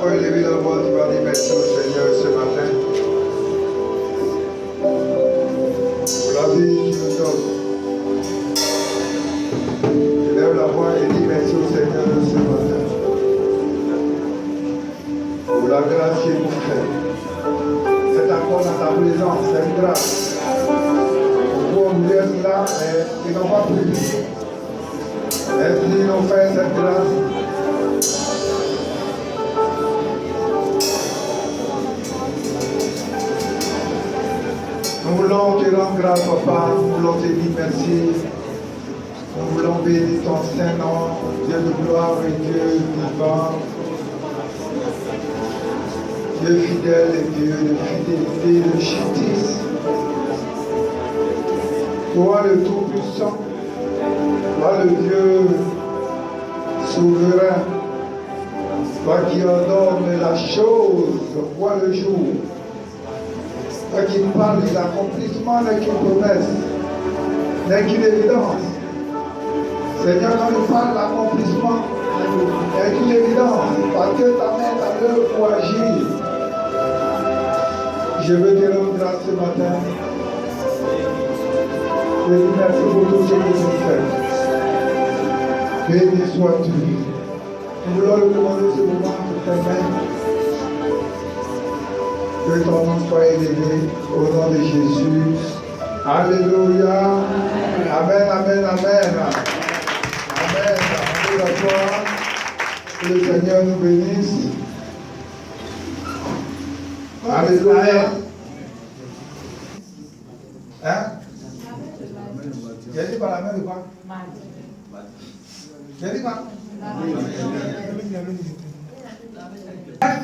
fois élevé la voix, tu vas dire merci au Seigneur ce matin. Pour la vie qu'il nous donne. Élève la voix et dis merci au Seigneur ce matin. Pour la grâce qu'il nous fait. C'est encore dans ta présence, c'est une grâce. Pour nous laisse là, mais il n'en va plus. Merci de nous faire cette grâce. Nous voulons te rendre grâce, Papa. Nous voulons te dire merci. Nous voulons bénir ton Saint-Nom, Dieu de gloire et Dieu vivant. Dieu fidèle et Dieu de fidélité et de justice. Toi le Tout-Puissant, toi le Dieu souverain, toi qui ordonne la chose, vois le jour. Toi qui parle de l'accomplissement n'est qu'une promesse, n'est qu'une évidence. Seigneur, quand il parle de l'accomplissement, n'est qu'une évidence, parce que ta main est à l'œuvre pour agir. Je veux te rendre grâce ce matin. Je te dis merci pour tout ce que tu fais. Béni sois-tu. Nous voulons le demander ce moment pour tes mains. Que ton nom soit élevé au nom de Jésus. Alléluia. Amen, amen, amen. Amen. Que le Seigneur nous bénisse. Alléluia. Hein? J'ai dit par la main de quoi? J'ai dit quoi?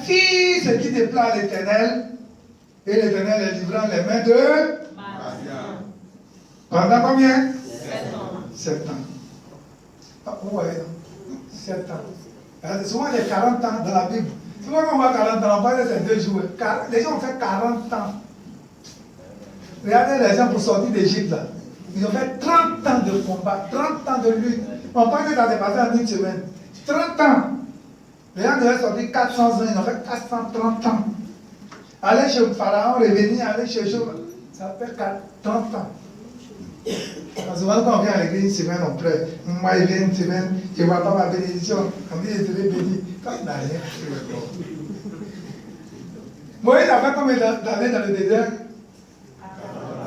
Fais ce qui déplaît à l'Éternel, et l'Éternel est livrant les mains de Madian. Pendant combien? 7 ans. Ah, vous voyez, 7 ans. Souvent, il y a 40 ans dans la Bible. Souvent, quand on voit 40 ans, on parle de ces 2 jours. Les gens ont fait 40 ans. Regardez les gens pour sortir d'Égypte là. Ils ont fait 30 ans de combat, 30 ans de lutte. On parle que ça s'est passé en une semaine. 30 ans. Les gens devaient sortir 400 ans, ils ont fait 430 ans. Aller chez le Pharaon, revenir, aller chez Job, ça fait 30 ans. Parce que quand on vient à l'église une semaine, on pleure. Moi, il vient une semaine, je ne vois pas ma bénédiction. On dit, je serai béni. Quand il n'a rien fait. Moïse a fait combien d'années dans le désert?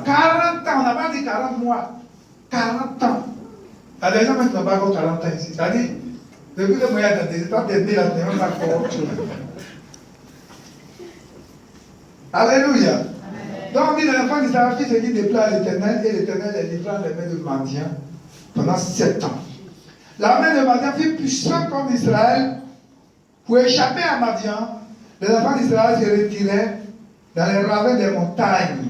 40 ans, on n'a pas dit 40 mois. 40 ans. Il y a des gens qui n'ont pas encore 40 ans ici. C'est-à-dire, depuis que Moïse a dans le désert, pas d'aider la terre, on va faire autre chose. Alléluia. Donc on dit dans l'enfant d'Israël, fils ce qui déplaît à l'Éternel, et l'Éternel est livrant les mains de Madian pendant 7 ans. La main de Madian fut puissante comme Israël. Pour échapper à Madian, les enfants d'Israël se retiraient dans les ravins des montagnes,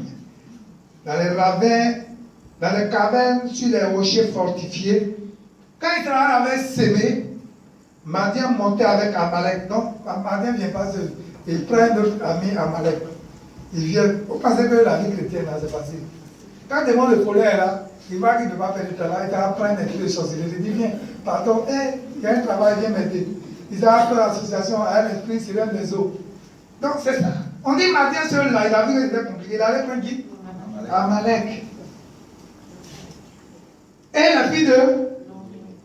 dans les ravins, dans les cavernes, sur les rochers fortifiés. Quand Israël avait sémé, Madian montait avec Amalek. Donc Madian ne vient pas seul. Il prend notre ami Amalek. Il vient. Vous pensez que la vie chrétienne, là, c'est facile. Quand des gens de colère, là, il voit qu'il ne peut pas faire du travail, il va prendre un truc de sorcellerie. Il dit, viens, pardon, il y a un travail, viens m'aider. Ils ont appelé l'association à un esprit sur un des eaux. Donc c'est ça. On dit Madian seul là, il a vu que c'était compliqué. Il allait prendre qui? Amalek. Et la fille de.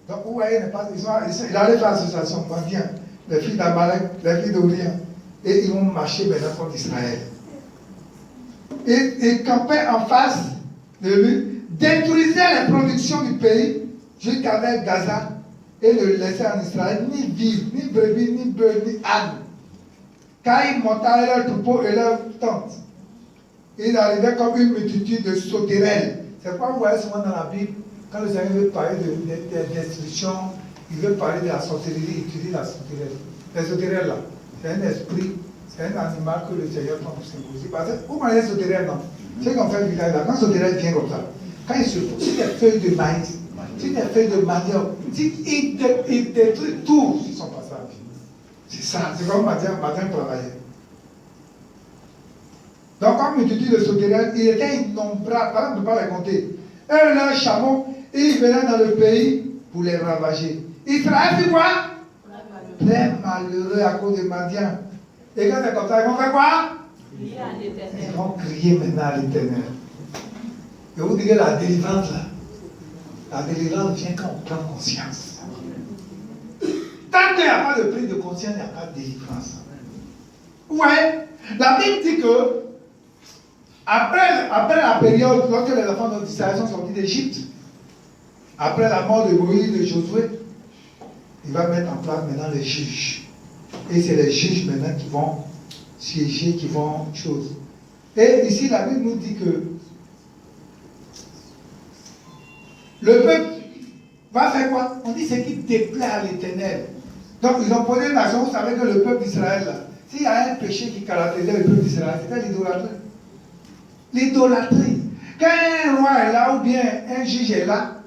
Donc vous voyez, il allait faire l'association, Madian, les filles d'Amalek, les filles d'Orient. Et ils vont marcher maintenant contre Israël. Et campaient en face de lui, détruisaient les productions du pays jusqu'avec Gaza et ne laissaient en Israël ni vivre, ni brebis, ni bœufs, ni ânes. Car ils montaient leurs troupeaux et leurs tentes. Ils arrivaient comme une multitude de sauterelles. C'est quoi vous voyez souvent dans la Bible, quand le Seigneur veut parler de destruction, il veut parler de la sorcellerie, il utilise la sauterelle. Les sauterelles là, c'est un esprit. C'est un animal que le Seigneur prend pour symboliser. Parce que vous voyez les sauterelles, non? C'est qu'on fait le village là. Quand le sauterelle vient comme ça, quand il se pose sur des feuilles de maïs, sur des feuilles de manioc, il détruit tout sur son passage. C'est ça. C'est comme Madian travaillait. Donc, comme multitude de sauterelles, il était innombrable. Par exemple, on ne peut pas les compter. Eux, leurs chameaux, ils venaient dans le pays pour les ravager. Israël fit quoi? Très malheureux à cause de Madian. Et quand c'est comme ça, ils vont faire quoi? Crier à l'Éternel. Ils vont crier maintenant à l'Éternel. Et vous dites la délivrance là. La délivrance vient quand on prend conscience. Tant qu'il n'y a pas de prise de conscience, il n'y a pas de délivrance. Ouais. La Bible dit que après la période, lorsque les enfants d'Israël sont sortis d'Égypte, après la mort de Moïse et de Josué, il va mettre en place maintenant les juges. Et c'est les juges maintenant qui vont siéger, qui vont chose. Et ici, la Bible nous dit que le peuple va faire quoi? On dit c'est qui déplaît à l'Éternel. Donc ils ont posé une nation, vous savez que le peuple d'Israël, là, s'il y a un péché qui caractérisait le peuple d'Israël, c'était l'idolâtrie. L'idolâtrie. Quand un roi est là ou bien un juge est là,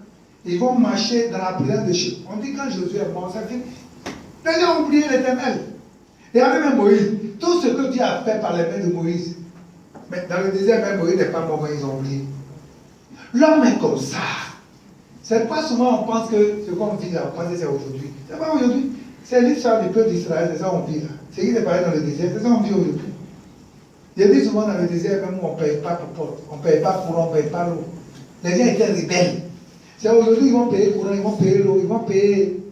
ils vont marcher dans la présence de Dieu. On dit quand Josué est mort, ça fait les gens ont oublié l'Éternel. Et avec même Moïse, tout ce que Dieu a fait par les mains de Moïse, mais dans le désert, même Moïse n'est pas mort, ils ont oublié. L'homme est comme ça. C'est pas souvent on pense que ce qu'on vit là, on pense que c'est aujourd'hui. C'est pas aujourd'hui. C'est l'histoire du peuple d'Israël, c'est ça qu'on vit là. C'est ce qui s'est passé dans le désert, c'est ça qu'on vit aujourd'hui. Je dis souvent dans le désert, même où on ne paye pas pour porte, on ne paye pas courant, on ne paye pas l'eau. Les gens étaient rebelles. C'est aujourd'hui ils vont payer courant, ils vont payer l'eau, ils vont payer.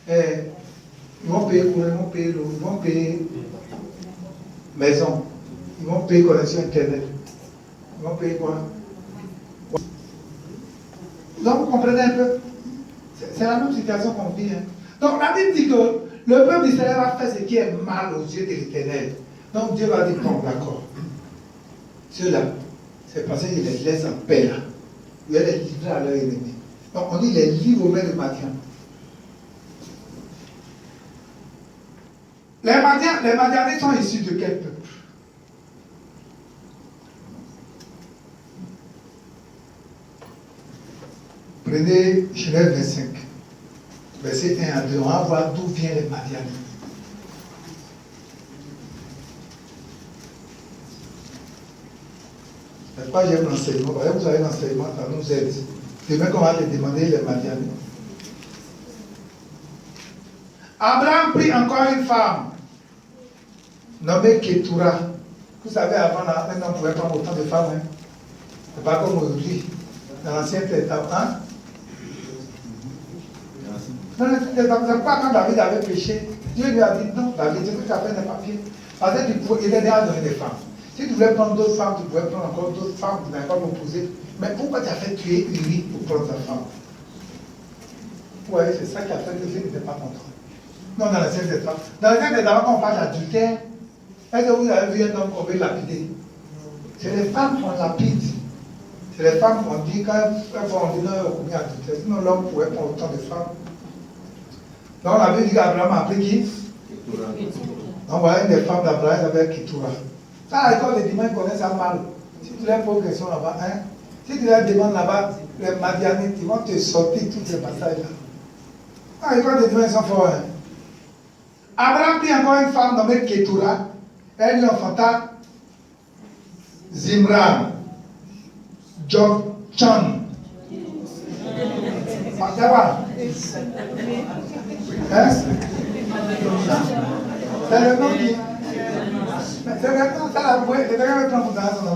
Ils vont payer courant, ils vont payer l'eau, ils vont payer maison, ils vont payer connexion internet. Ils vont payer quoi? Donc vous comprenez un peu? C'est la même situation qu'on vit. Hein? Donc la Bible dit que le peuple d'Israël va faire ce qui est mal aux yeux de l'Éternel. Donc Dieu va dire, bon, d'accord. Ceux-là, c'est parce qu'il les laisse en paix là. Il va les livrer à leurs ennemis. Donc on dit, les livre aux mains de Madian. Les Madianites sont issus de quel peuple? Prenez Genèse 25, verset 1 à 2. On va voir d'où viennent les Madianites. C'est pas j'aime l'enseignement. Vous avez l'enseignement, ça nous aide. Demain, qu'on va te demander les Madianites. Abraham prit encore une femme nommée Ketura. Vous savez, avant, un homme pouvait prendre autant de femmes. Hein? C'est pas comme aujourd'hui. Dans l'Ancien Testament. Hein? Non, c'est pas quand David avait péché. Dieu lui a dit non, David, ce que tu as fait n'est pas pire. Parce qu'il est déjà donné des femmes. Si tu voulais prendre d'autres femmes, tu pouvais prendre encore d'autres femmes, tu n'avais pas m'opposer. Mais pourquoi tu as fait tuer Uri pour prendre ta femme? Oui, c'est ça qui a fait que Dieu n'était pas content. Non, dans l'Ancien Testament. Dans l'Ancien Testament, quand on parle d'adultère, est-ce que vous avez vu un homme qu'on veut lapider? C'est les femmes qu'on lapide. C'est les femmes qu'on dit, quand on dit non, on commet adultère. Sinon, l'homme pouvait prendre autant de femmes. Donc, la Bible dit qu'Abraham a pris qui? Donc, voilà, une des femmes d'Abraham s'appelle Ketura. Ça, à l'école de dimanche, ils connaissent ça mal. Si tu leur poses une question là-bas, hein, si tu leur demandes là-bas, les Madianites, ils vont te sortir tous ces passages-là. À l'école de dimanche, ils sont forts. Hein. Abraham prit encore une femme nommée Ketura. Elle lui enfanta Zimran, Jokchan. Hein? C'est le nom qui. C'est le nom, ça la bouée. C'est le nom pour dans son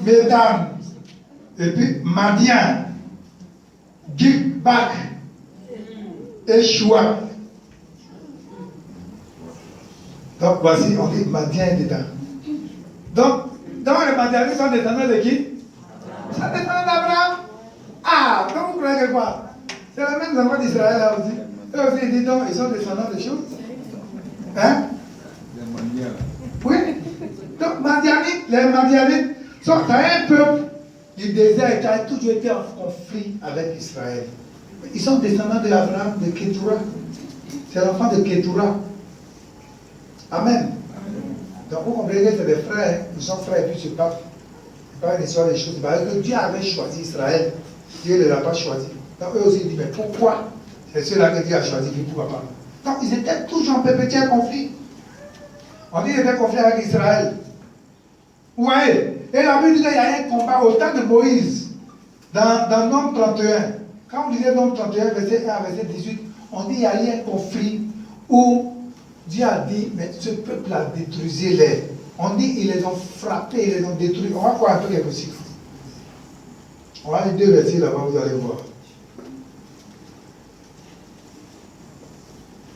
Mesdames. Et puis Madian, Gikbak et Shua. Donc voici, on dit Madian est dedans. Donc les Madianites sont descendants de qui? Ils sont descendants d'Abraham. Ah, donc vous croyez que quoi? C'est les mêmes enfants d'Israël là aussi. Eux aussi, ils disent donc, ils sont descendants de choses. Hein? Oui. Donc, les Madianites sont un peuple du désert qui a toujours été en conflit avec Israël. Ils sont descendants d'Abraham, de Ketura. C'est l'enfant de Ketura. Amen. Donc, vous comprenez que c'est des frères, ils sont frères et puis c'est pas une histoire des choses. Parce que Dieu avait choisi Israël. Dieu ne l'a pas choisi. Donc, eux aussi, ils disent, mais pourquoi? C'est ceux-là que Dieu a choisi, pourquoi pas? Donc, ils étaient toujours en perpétuel conflit. On dit qu'ils étaient en conflit avec Israël. Vous voyez? Et la Bible dit qu'il y a un combat au temps de Moïse, dans Nombre 31. Quand on disait Nombre 31, verset 1 à verset 18, on dit qu'il y a eu un conflit où Dieu a dit, mais ce peuple-là, détruisez-les. On dit, ils les ont frappés, ils les ont détruits. On va voir un peu quelque chose. On va les 2 versets là-bas, vous allez voir.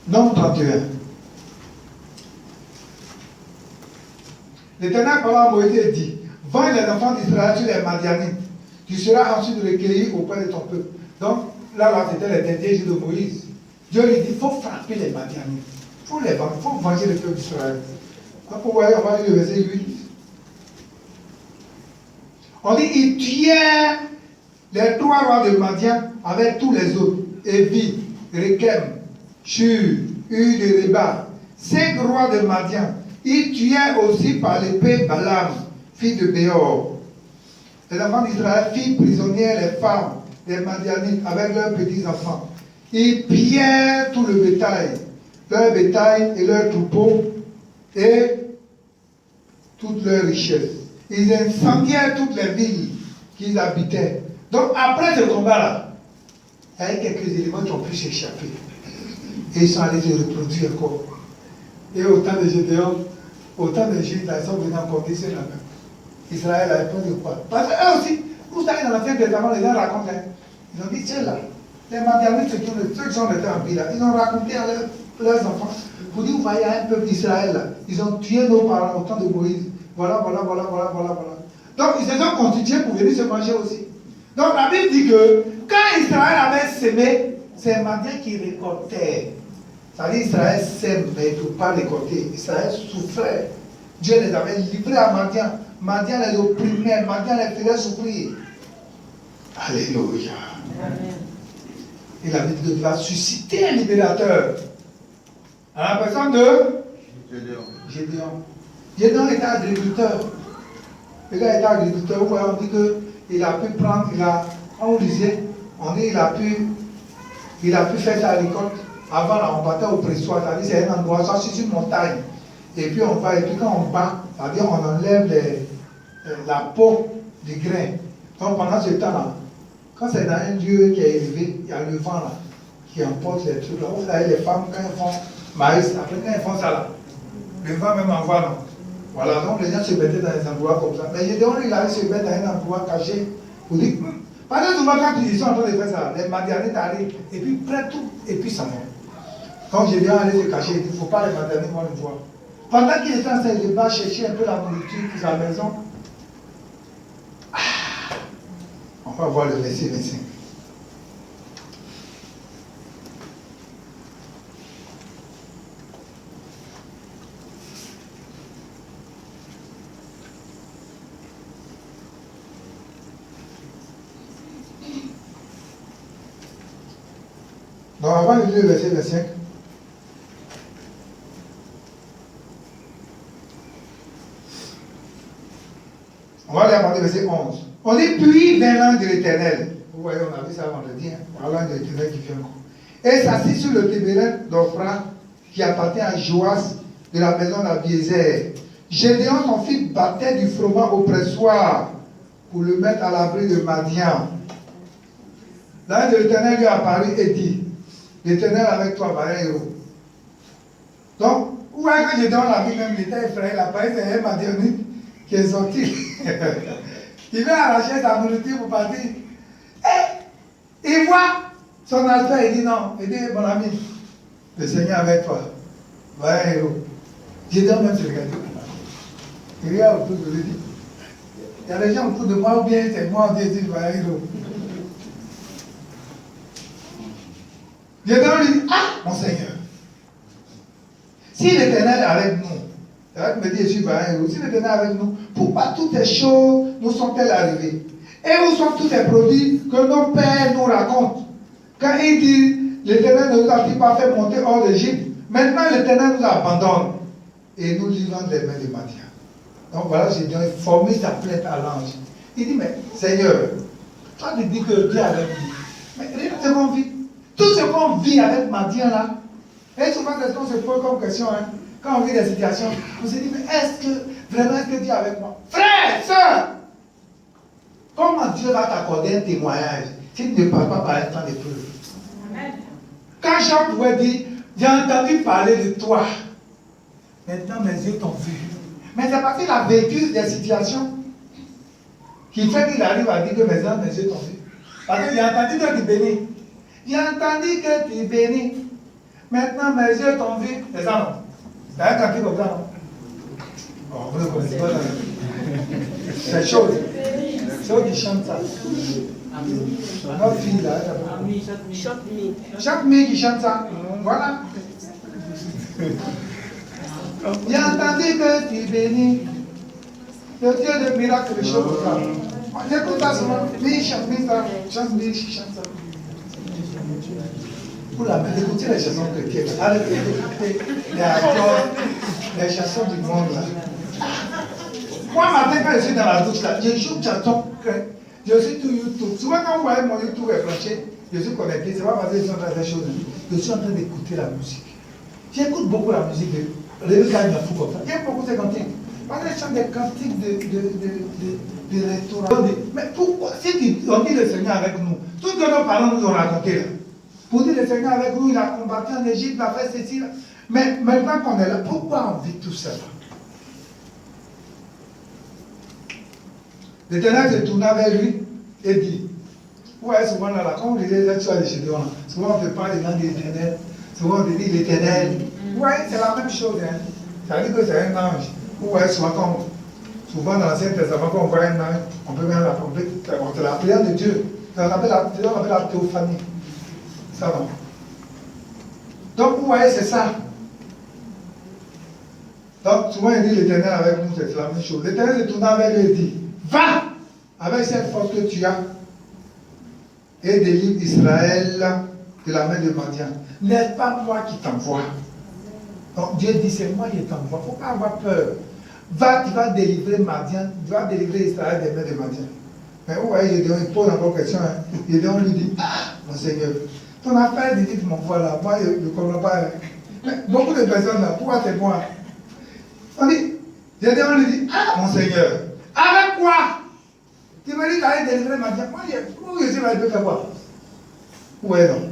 Nombre 31. L'Éternel parlant à Moïse et dit, vends les enfants d'Israël sur les Madianites. Tu seras ensuite recueilli auprès de ton peuple. Donc, là, c'était le dernier jour de Moïse. Dieu lui dit, il faut frapper les Madianites. Il faut les vendre, il faut venger le peuple d'Israël. Donc, vous voyez, on va lire le verset 8. On dit, il tuait les 3 rois de Madian avec tous les autres. Évi, Rekem, Shur, Ur de Reba. 5 rois de Madian. Il tuait aussi par l'épée Balaam, fille de Béor. Les enfants d'Israël firent prisonnières les femmes des Madianites avec leurs petits-enfants. Ils pillaient tout le bétail, leur bétail et leurs troupeaux et toutes leurs richesses. Ils incendiaient toutes les villes qu'ils habitaient. Donc après ce combat-là, il y a quelques éléments qui ont pu s'échapper. Et ils sont allés se reproduire encore. Et au temps de Gédéon, au temps de Judas, ils sont venus encore dire la même. Israël avait peur de quoi? Parce qu'eux aussi, vous savez, dans l'Ancien Testament, les gens racontent, ils ont dit, tiens là, les Madianites, ceux qui ont été en vie là, ils ont raconté à leurs enfants, vous dites, vous voyez un peuple d'Israël là, ils ont tué nos parents au temps de Moïse. Voilà. Donc ils se sont constitués pour venir se manger aussi. Donc la Bible dit que quand Israël avait semé, c'est Madian qui récoltait. C'est-à-dire Israël sème, mais il ne peut pas récolter. Israël souffrait. Dieu les avait livrés à Madian. Madian les opprimait, Madian les faisait souffrir. Alléluia. Amen. Et la Bible va susciter un libérateur. À la personne de Gédéon. Gédéon était agriculteur. Le gars était agriculteur. Vous voyez, on dit qu'il a pu prendre, on disait, on dit il a pu faire sa récolte. Avant, là, on battait au pressoir, c'est-à-dire c'est un endroit, ça c'est une montagne. Et puis on va, et puis quand on bat, c'est-à-dire on enlève la peau du grain. Donc pendant ce temps-là, quand c'est dans un lieu qui est élevé, il y a le vent là, qui emporte les trucs là. Vous savez, les femmes, quand elles font maïs, après quand elles font ça là, le vent même envoie non. Voilà, donc les gens se mettaient dans des endroits comme ça. Mais Gédéon, il allait se mettre dans un endroit caché pour dire, parce que souvent quand ils sont en train de faire ça, les Madianites arrivent, et puis prennent tout, et puis s'en vont. Donc Gédéon allait se cacher, il dit, il ne faut pas les Madianites vont le voir. Pendant qu'il était en train de battre, chercher un peu la nourriture pour sa maison, on va voir le verset 25. Donc, on va lire le verset 25. On va aller à partir du verset 11. On dit, puis vint l'ange de l'Éternel. Vous voyez, on a vu ça vendredi. Voilà l'ange de l'Éternel qui vient encore. Et s'assit sur le tébéret d'Ophra qui appartient à Joas de la maison d'Abiézer. Gédéon, son fils, battait du froment au pressoir pour le mettre à l'abri de Madian. L'ange de l'Éternel lui apparut et dit, l'Éternel avec toi, va un héros. Donc, vous voyez, quand Gédéon l'a vu, même il était effrayé, il a parlé, c'est un Madianite qui est sorti. Il vient arracher sa nourriture pour partir. Et il voit son aspect, il dit non. Il dit, mon ami, le Seigneur avec toi. Va un héros. Gédéon même se regarde. Il regarde autour de lui. Il y a des gens autour de moi, ou bien c'est moi, on dit, va un héros. Gédéon lui dit, ah, mon Seigneur, si l'Éternel est avec nous, il me dit, je suis va un héros. Si l'Éternel est avec nous, pourquoi toutes ces choses nous sont-elles arrivées? Et où sont tous ces produits que nos pères nous racontent? Quand ils disent, l'Éternel ne nous a-t-il pas fait monter hors d'Égypte? Maintenant, l'Éternel nous abandonne et nous livrons des mains de Madian. Donc voilà, j'ai formé sa plainte à l'ange. Il dit, mais Seigneur, toi tu dis que Dieu est avec nous. Mais regarde ce qu'on vit. Tout ce qu'on vit avec Madian là, et souvent c'est ce qu'on se pose comme question, hein. Quand on vit des situations, on se dit, mais est-ce que Dieu est avec moi? Frère, soeur, comment Dieu va t'accorder un témoignage si tu ne passes pas par un temps d'épreuve? Quand Jean pouvait dire, J'ai entendu parler de toi. Maintenant, mes yeux t'ont vu. Mais c'est parce qu'il a vécu des situations qui fait qu'il arrive à dire que mes yeux t'ont vu. Parce qu'il a entendu que tu bénis. J'ai entendu que tu bénis. Maintenant, mes yeux t'ont vu. C'est ça, non? C'est un cantique comme ça, non? Oh, vous ne connaissez pas ça. C'est chaud. C'est eux qui chantent ça. Notre fille là, chaque nuit qui chante ça. Voilà. J'ai entendu que tu bénis. Le Dieu de miracles, de choses comme ça. J'écoute ça souvent. Mais il chante ça. Il chante ça. Pour la mettre, écoutez les chansons chrétiennes. Arrêtez d'écouter les accords, les chansons du monde là. Moi, matin, quand je suis dans la douche là, je joue chanson. Je suis sur YouTube. Souvent, quand vous voyez mon YouTube est branché, je suis connecté. C'est pas parce que je suis en train de faire des choses. Je suis en train d'écouter la musique. J'écoute beaucoup la musique de Rebecca Nyafou comme ça. J'aime beaucoup ces cantiques. Parce que je chante des cantiques de restaurants. Mais pourquoi? Si on dit le Seigneur avec nous, tout ce que nos parents nous ont raconté là, pour dire le Seigneur avec nous, il a combattu en Égypte, il a fait ceci là. Mais maintenant qu'on est là, pourquoi on vit tout ça là? L'Éternel se tourna vers lui et dit, vous voyez souvent là, quand on disait les histoires de Gédéon, souvent on te parle des langues de l'Éternel, souvent on te dit l'Éternel. Vous voyez, c'est la même chose. Hein. Ça veut dire que c'est un ange. Vous voyez souvent, souvent dans l'Ancien Testament, quand on voit un ange, on peut même l'appeler, c'est la prière de Dieu. On appelle la théophanie. Ça va. Donc vous voyez, c'est ça. Donc souvent il dit l'Éternel avec nous, c'est la même chose. L'Éternel se tourna vers lui et dit, va avec cette force que tu as et délivre Israël de la main de Madian. N'est-ce pas moi qui t'envoie? Donc Dieu dit, c'est moi qui t'envoie. Il ne faut pas avoir peur. Va, tu vas délivrer Madian, tu vas délivrer Israël des mains de Madian. Mais vous voyez, Gédéon, il pose encore question. Hein. Gédéon lui dit, ah, mon Seigneur, ton affaire de dire que m'envoie là, moi je ne comprends pas. Hein. Mais beaucoup de personnes là, pourquoi c'est moi? On dit, Gédéon lui dit, ah, mon Seigneur, avec quoi? Tu me dis d'aller délivrer Madian. Moi, je suis là, je peux faire quoi? Ouais, non.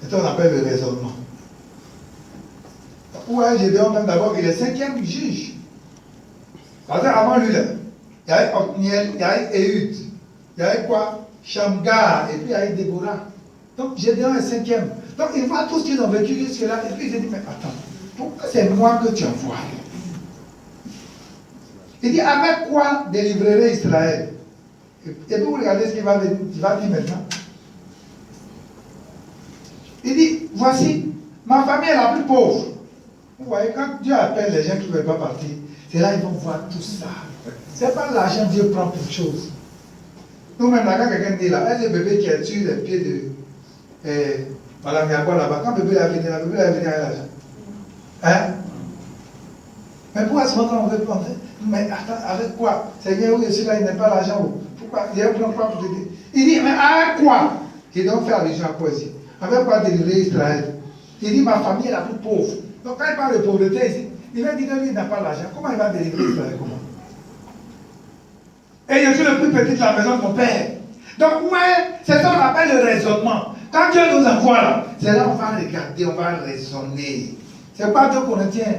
C'est ce qu'on appelle le raisonnement. Ouais, Gédéon, même d'abord, il est 5e juge. Parce qu'avant lui, là, il y avait Othniel, il y avait Ehud, il y avait quoi? Shamgar, et puis il y avait Déborah. Donc Gédéon est 5e. Donc il voit tout ce qu'ils ont vécu jusque-là, et puis il se dit, mais attends, pourquoi c'est moi que tu envoies? Il dit, avec quoi délivrerai Israël? Et puis vous regardez ce qu'il va dire maintenant. Il dit, voici, ma famille est la plus pauvre. Vous voyez, quand Dieu appelle les gens qui ne veulent pas partir, c'est là qu'ils vont voir tout ça. Ce n'est pas l'argent que Dieu prend pour chose. Nous-mêmes, là, quand quelqu'un dit là, est-ce le bébé qui est sur les pieds de Madame Yagua là-bas, quand le bébé va venir, le bébé va venir avec l'argent. Hein? Mais pourquoi souvent quand on veut prendre? Mais attends, avec quoi? Seigneur, oui, celui-là, il n'est pas l'argent. Pourquoi? Il prend quoi pour te dire? Il dit, mais avec quoi? Il doit faire allusion à quoi ici? Avec quoi délivrer Israël? Il dit, ma famille est la plus pauvre. Donc quand il parle de pauvreté ici, il va dire que lui, il n'a pas l'argent. Comment il va délivrer Israël? Comment? Et je suis le plus petit de la maison de mon père. Donc, ouais, c'est ça qu'on appelle le raisonnement. Quand Dieu nous envoie là, c'est là qu'on va regarder, on va raisonner. C'est pas 2 Corinthiens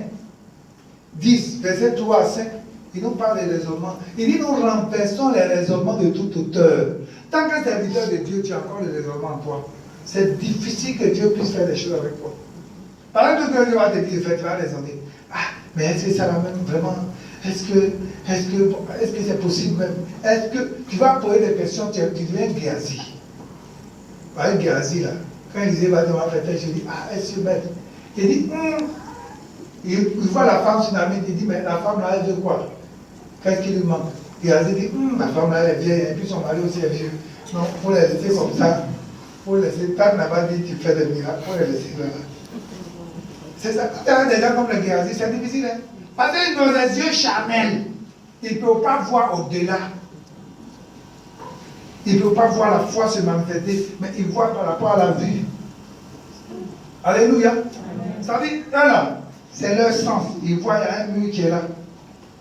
10, verset 3 à 5. Il nous parle de raisonnement. Il dit, nous renversons les raisonnements de tout auteur. Tant qu'un serviteur de Dieu, tu as encore le raisonnement en toi. C'est difficile que Dieu puisse faire des choses avec toi. Par exemple, Dieu va te dire, tu vas raisonner. Ah, mais est-ce que ça va même vraiment? Est-ce que c'est possible même? Est-ce que tu vas poser des questions, tu deviens Géasi. Avec Géasi là, quand Élisée va devant la tête, je dis, ah, est-ce que maître? Il dit, il voit la femme Tsunami, il dit, mais la femme là, elle veut quoi? Qu'est-ce qui lui manque? Géasi dit, la femme là, elle est vieille, et puis son mari aussi est vieux. Non, pour les laisser comme ça, pour les laisser, Père n'a pas dit, tu fais des miracles, pour les laisser là. C'est ça, quand tu as des gens comme le Géasi, c'est difficile, hein? Parce que dans les yeux charnels, il ne peut pas voir au-delà. Il ne peut pas voir la foi se manifester, mais il voit par rapport à la vue. Alléluia. Ça veut dire, là, c'est leur sens. Il voit, il y a un mur qui est là.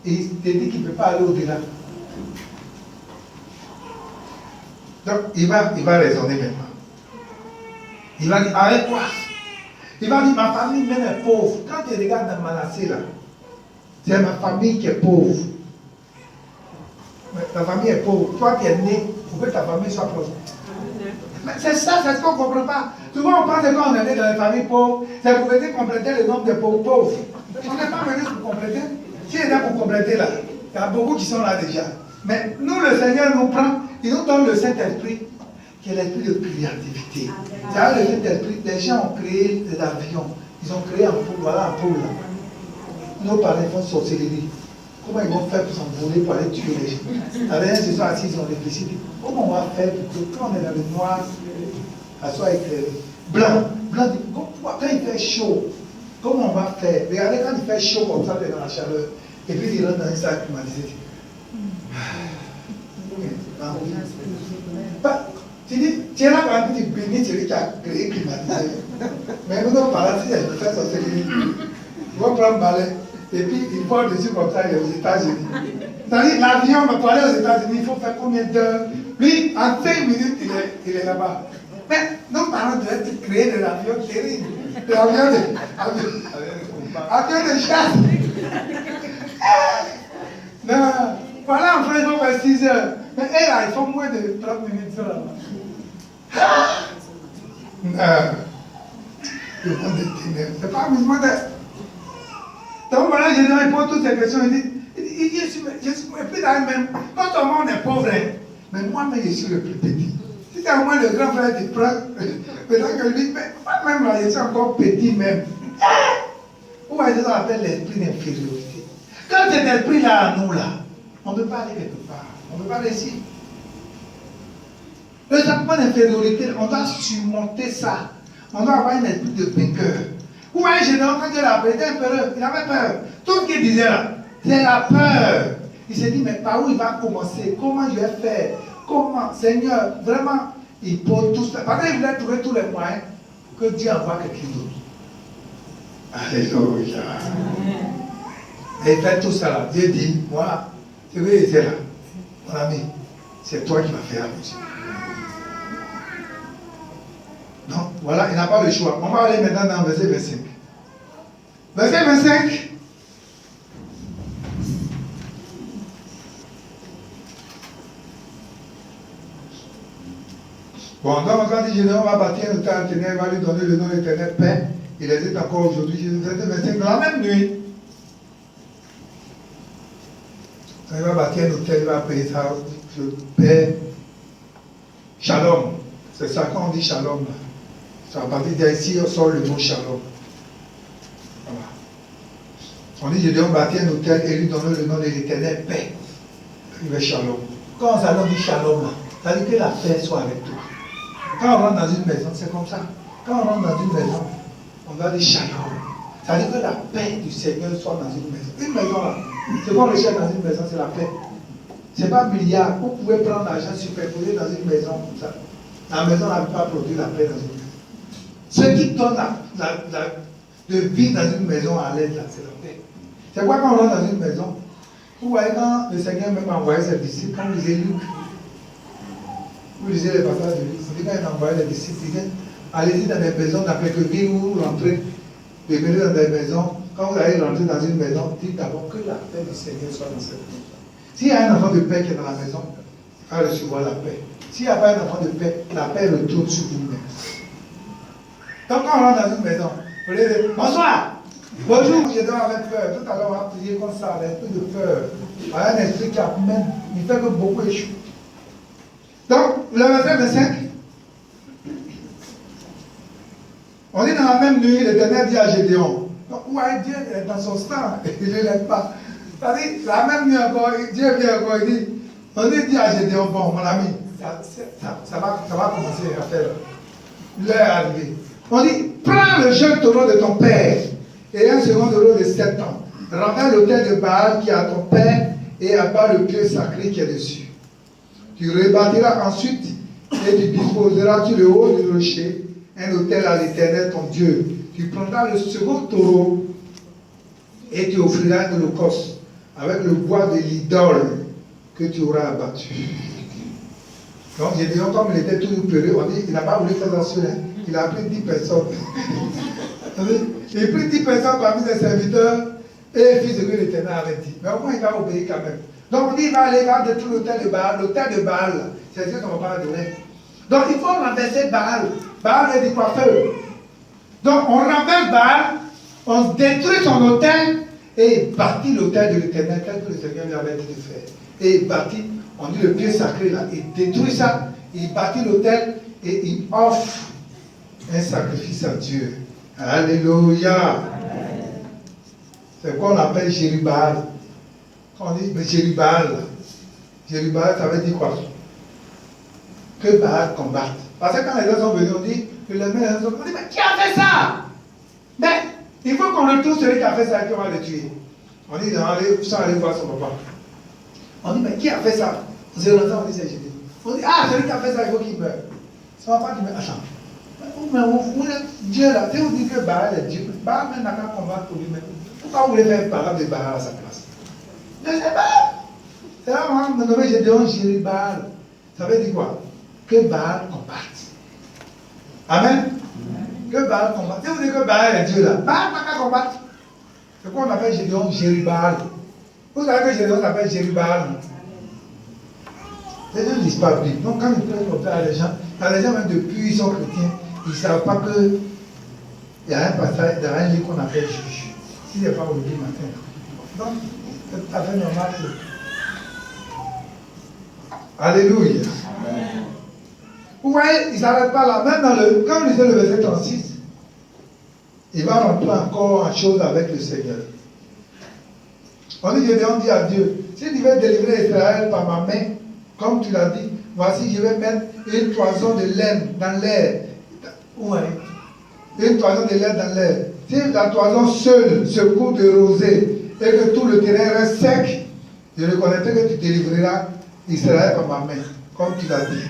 Et il te dit qu'il ne peut pas aller au-delà. Donc, il va raisonner maintenant. Il va dire, avec quoi? Il va dire, ma famille même est pauvre. Quand tu regardes dans Manassé là, c'est ma famille qui est pauvre. Mais ta famille est pauvre. Toi qui es né, pour que ta famille soit pauvre. C'est ça, c'est ce qu'on ne comprend pas. Souvent on pense que quand on est né dans les familles pauvres, c'est pour venir compléter le nombre de pauvres. On n'est pas venu pour compléter. Qui est là pour compléter là? Il y a beaucoup qui sont là déjà. Mais nous, le Seigneur nous prend, il nous donne le Saint-Esprit, qui est l'esprit de créativité. C'est à le Saint-Esprit, les gens ont créé des avions. Ils ont créé un poule, voilà un poule là. Nos parents font sorcellerie. Comment ils vont faire pour s'envoler pour aller tuer les gens? La dernière, ils sont assis, ils ont réfléchi. Comment on va faire pour que quand on est dans le noir, ça soit éclairé? Blanc, quand il fait chaud, comment on va faire? Regardez, quand il fait chaud comme ça, tu es dans la chaleur, et puis il rentre dans une salle climatisée. Tu dis, tu es là pour un petit béni, celui qui a créé climatisé. Mais nous, nos parents, si elles font sorcellerie, ils vont prendre balai. Et puis, il vole dessus comme ça, il est aux États-Unis. C'est-à-dire, l'avion, pour aller aux États-Unis, il faut faire combien d'heures? Lui, en 5 minutes, il est là-bas. Mais nos parents devaient créer des avions terribles. Des avions de chasse. Non, voilà, en fait, ils vont faire 6 heures. Mais elles, là, ils font moins de 30 minutes là-bas. Non. Le monde est ténèbres. C'est pas amusement d'être. Donc voilà, je lui pose toutes ces questions. Il dit, je suis plus dans le même. Non seulement on est pauvre, mais moi-même je suis le plus petit. Si c'est au moins le grand frère qui prend, peut-être que lui, mais moi-même là, je suis encore petit même. Vous voyez, ça appelle l'esprit d'infériorité. Quand cet esprit-là à nous, là, on ne peut pas aller quelque part. On ne peut pas réussir. Le sentiment d'infériorité, on doit surmonter ça. On doit avoir un esprit de vainqueur. Vous voyez, Gédéon, quand il a appelé, il était peureux, il avait peur. Tout ce qu'il disait là, c'est la peur. Il s'est dit, mais par où il va commencer? Comment je vais faire? Comment? Seigneur, vraiment, il pose tout ça. Parce qu'il voulait trouver tous les moyens pour que Dieu envoie quelqu'un d'autre. Alléluia. Et il fait tout ça là. Dieu dit, moi, je vais aider là. Mon ami, c'est toi qui vas faire la musique. Donc, voilà, il n'a pas le choix. On va aller maintenant dans le verset 25. Verset 25. Bon, donc quand dit Gédéon va bâtir un autel éternel, il va lui donner le nom éternel paix. Il existe encore aujourd'hui. Verset 25, dans la même nuit. Quand il va bâtir un autel, il va appeler ça paix. Shalom. C'est ça quand on dit shalom là. À partir d'ici, on sort le mot shalom. Voilà. On dit, Gédéon bâtit un autel et lui donner le nom de l'éternel paix. Il va shalom. Quand on dit shalom, là, ça veut dire que la paix soit avec toi. Quand on rentre dans une maison, c'est comme ça. Quand on rentre dans une maison, on va dire shalom. Ça veut dire que la paix du Seigneur soit dans une maison. Une maison là, ce qu'on recherche dans une maison, c'est la paix. Ce n'est pas un milliard. Vous pouvez prendre l'argent superposé dans une maison comme ça. La maison n'a pas produit la paix dans une maison. Ce qui donne de vie dans une maison à l'aide, c'est la paix. C'est quoi quand on rentre dans une maison? Vous voyez quand le Seigneur même a envoyé ses disciples, quand vous lisez Luc, vous lisez les passages de Luc, on dit quand il a envoyé les disciples, il dit, allez-y dans des maisons, dans quelques villes où vous rentrez, devenez dans des maisons, quand vous allez rentrer dans une maison, dites d'abord que la paix du Seigneur soit dans cette maison. S'il y a un enfant de paix qui est dans la maison, il va recevoir la paix. S'il n'y a pas un enfant de paix, la paix retourne sur vous-même. Donc quand on rentre dans une maison, vous voulez dire bonsoir, bonjour, je dois avoir peur. Tout à l'heure on va prier comme ça, l'esprit de peur. Un esprit qui amène, il fait que beaucoup échouent. Donc, le verset 25, on dit dans la même nuit, l'Éternel dit à Gédéon. Donc, où est Dieu dans son sang? Il ne l'aide pas. C'est-à-dire, la même nuit encore, Dieu vient encore, il dit, on dit à Gédéon, bon, mon ami, ça va commencer à faire. L'heure est arrivée. On dit, prends le jeune taureau de ton père et un second taureau de 7 ans. Ramène l'autel de Baal qui est à ton père et abat le pieu sacré qui est dessus. Tu rebâtiras ensuite et tu disposeras sur le haut du rocher un autel à l'Éternel ton Dieu. Tu prendras le second taureau et tu offriras un holocauste avec le bois de l'idole que tu auras abattu. Donc Gédéon, comme il était toujours peureux, on dit, il n'a pas voulu faire attention. Il a pris 10 personnes. Il prit 10 personnes parmi les serviteurs et fit ce que l'Éternel avait dit. Mais au moins, il va obéir quand même. Donc, on dit, il va aller vers détruire l'autel de Baal. L'autel de Baal, c'est ce qu'on va pas donner. Donc, il faut renverser Baal. Baal est du coiffeur. Donc, on renverse Baal, on détruit son autel et il bâtit l'autel de l'Éternel tel que le Seigneur lui avait dit de faire. Et il bâtit, on dit le pied sacré là, il détruit ça, il bâtit l'autel et il offre un sacrifice à Dieu. Alléluia. C'est quoi on appelle Jérubal. Quand on dit Jérubal, Jérubal ça veut dire quoi? Que Baal combatte. Parce que quand les gens sont venus, on dit que les mains sont venus, mais qui a fait ça? Mais il faut qu'on retrouve celui qui a fait ça et qu'on va le tuer. On dit, sans aller voir son papa. On dit, mais qui a fait ça? On dit, c'est Jésus. On dit, ah, celui qui a fait ça, il faut qu'il meure. Ça ne va pas dire, mais attends. Mais vous êtes Dieu là, si vous dites que Baal est Dieu, Baal même n'a qu'à combattre pour lui-même. Pourquoi vous voulez faire parole de Baal à sa place? Je ne sais pas. C'est là, moi, j'ai dit, Jérubal. Ça veut dire quoi? Que Baal combatte. Amen. Que Baal combatte. Si vous dites que Baal est Dieu là, Baal n'a qu'à combattre. C'est quoi on appelle Gédéon Jérubal. Vous savez que Gédéon s'appelle Jérubal. Les gens ne lisent pas la Bible. Donc quand ils prennent comme ça à les gens même depuis ils sont chrétiens, ils ne savent pas que il y a un passage dans un livre qu'on appelle Juge. Si ce n'est pas aujourd'hui matin. Donc, c'est tout à fait normal. Alléluia. Amen. Vous voyez, il ne s'arrête pas là. Même quand on lisait le verset 36, il va rentrer encore en chose avec le Seigneur. On dit à Dieu, si tu veux délivrer Israël par ma main, comme tu l'as dit, voici, je vais mettre une toison de laine dans l'air. Ouais. Une toison de laine dans l'air. Si la toison seule se couvre de rosée et que tout le terrain reste sec, je reconnaîtrai que tu délivreras Israël par ma main, comme tu l'as dit.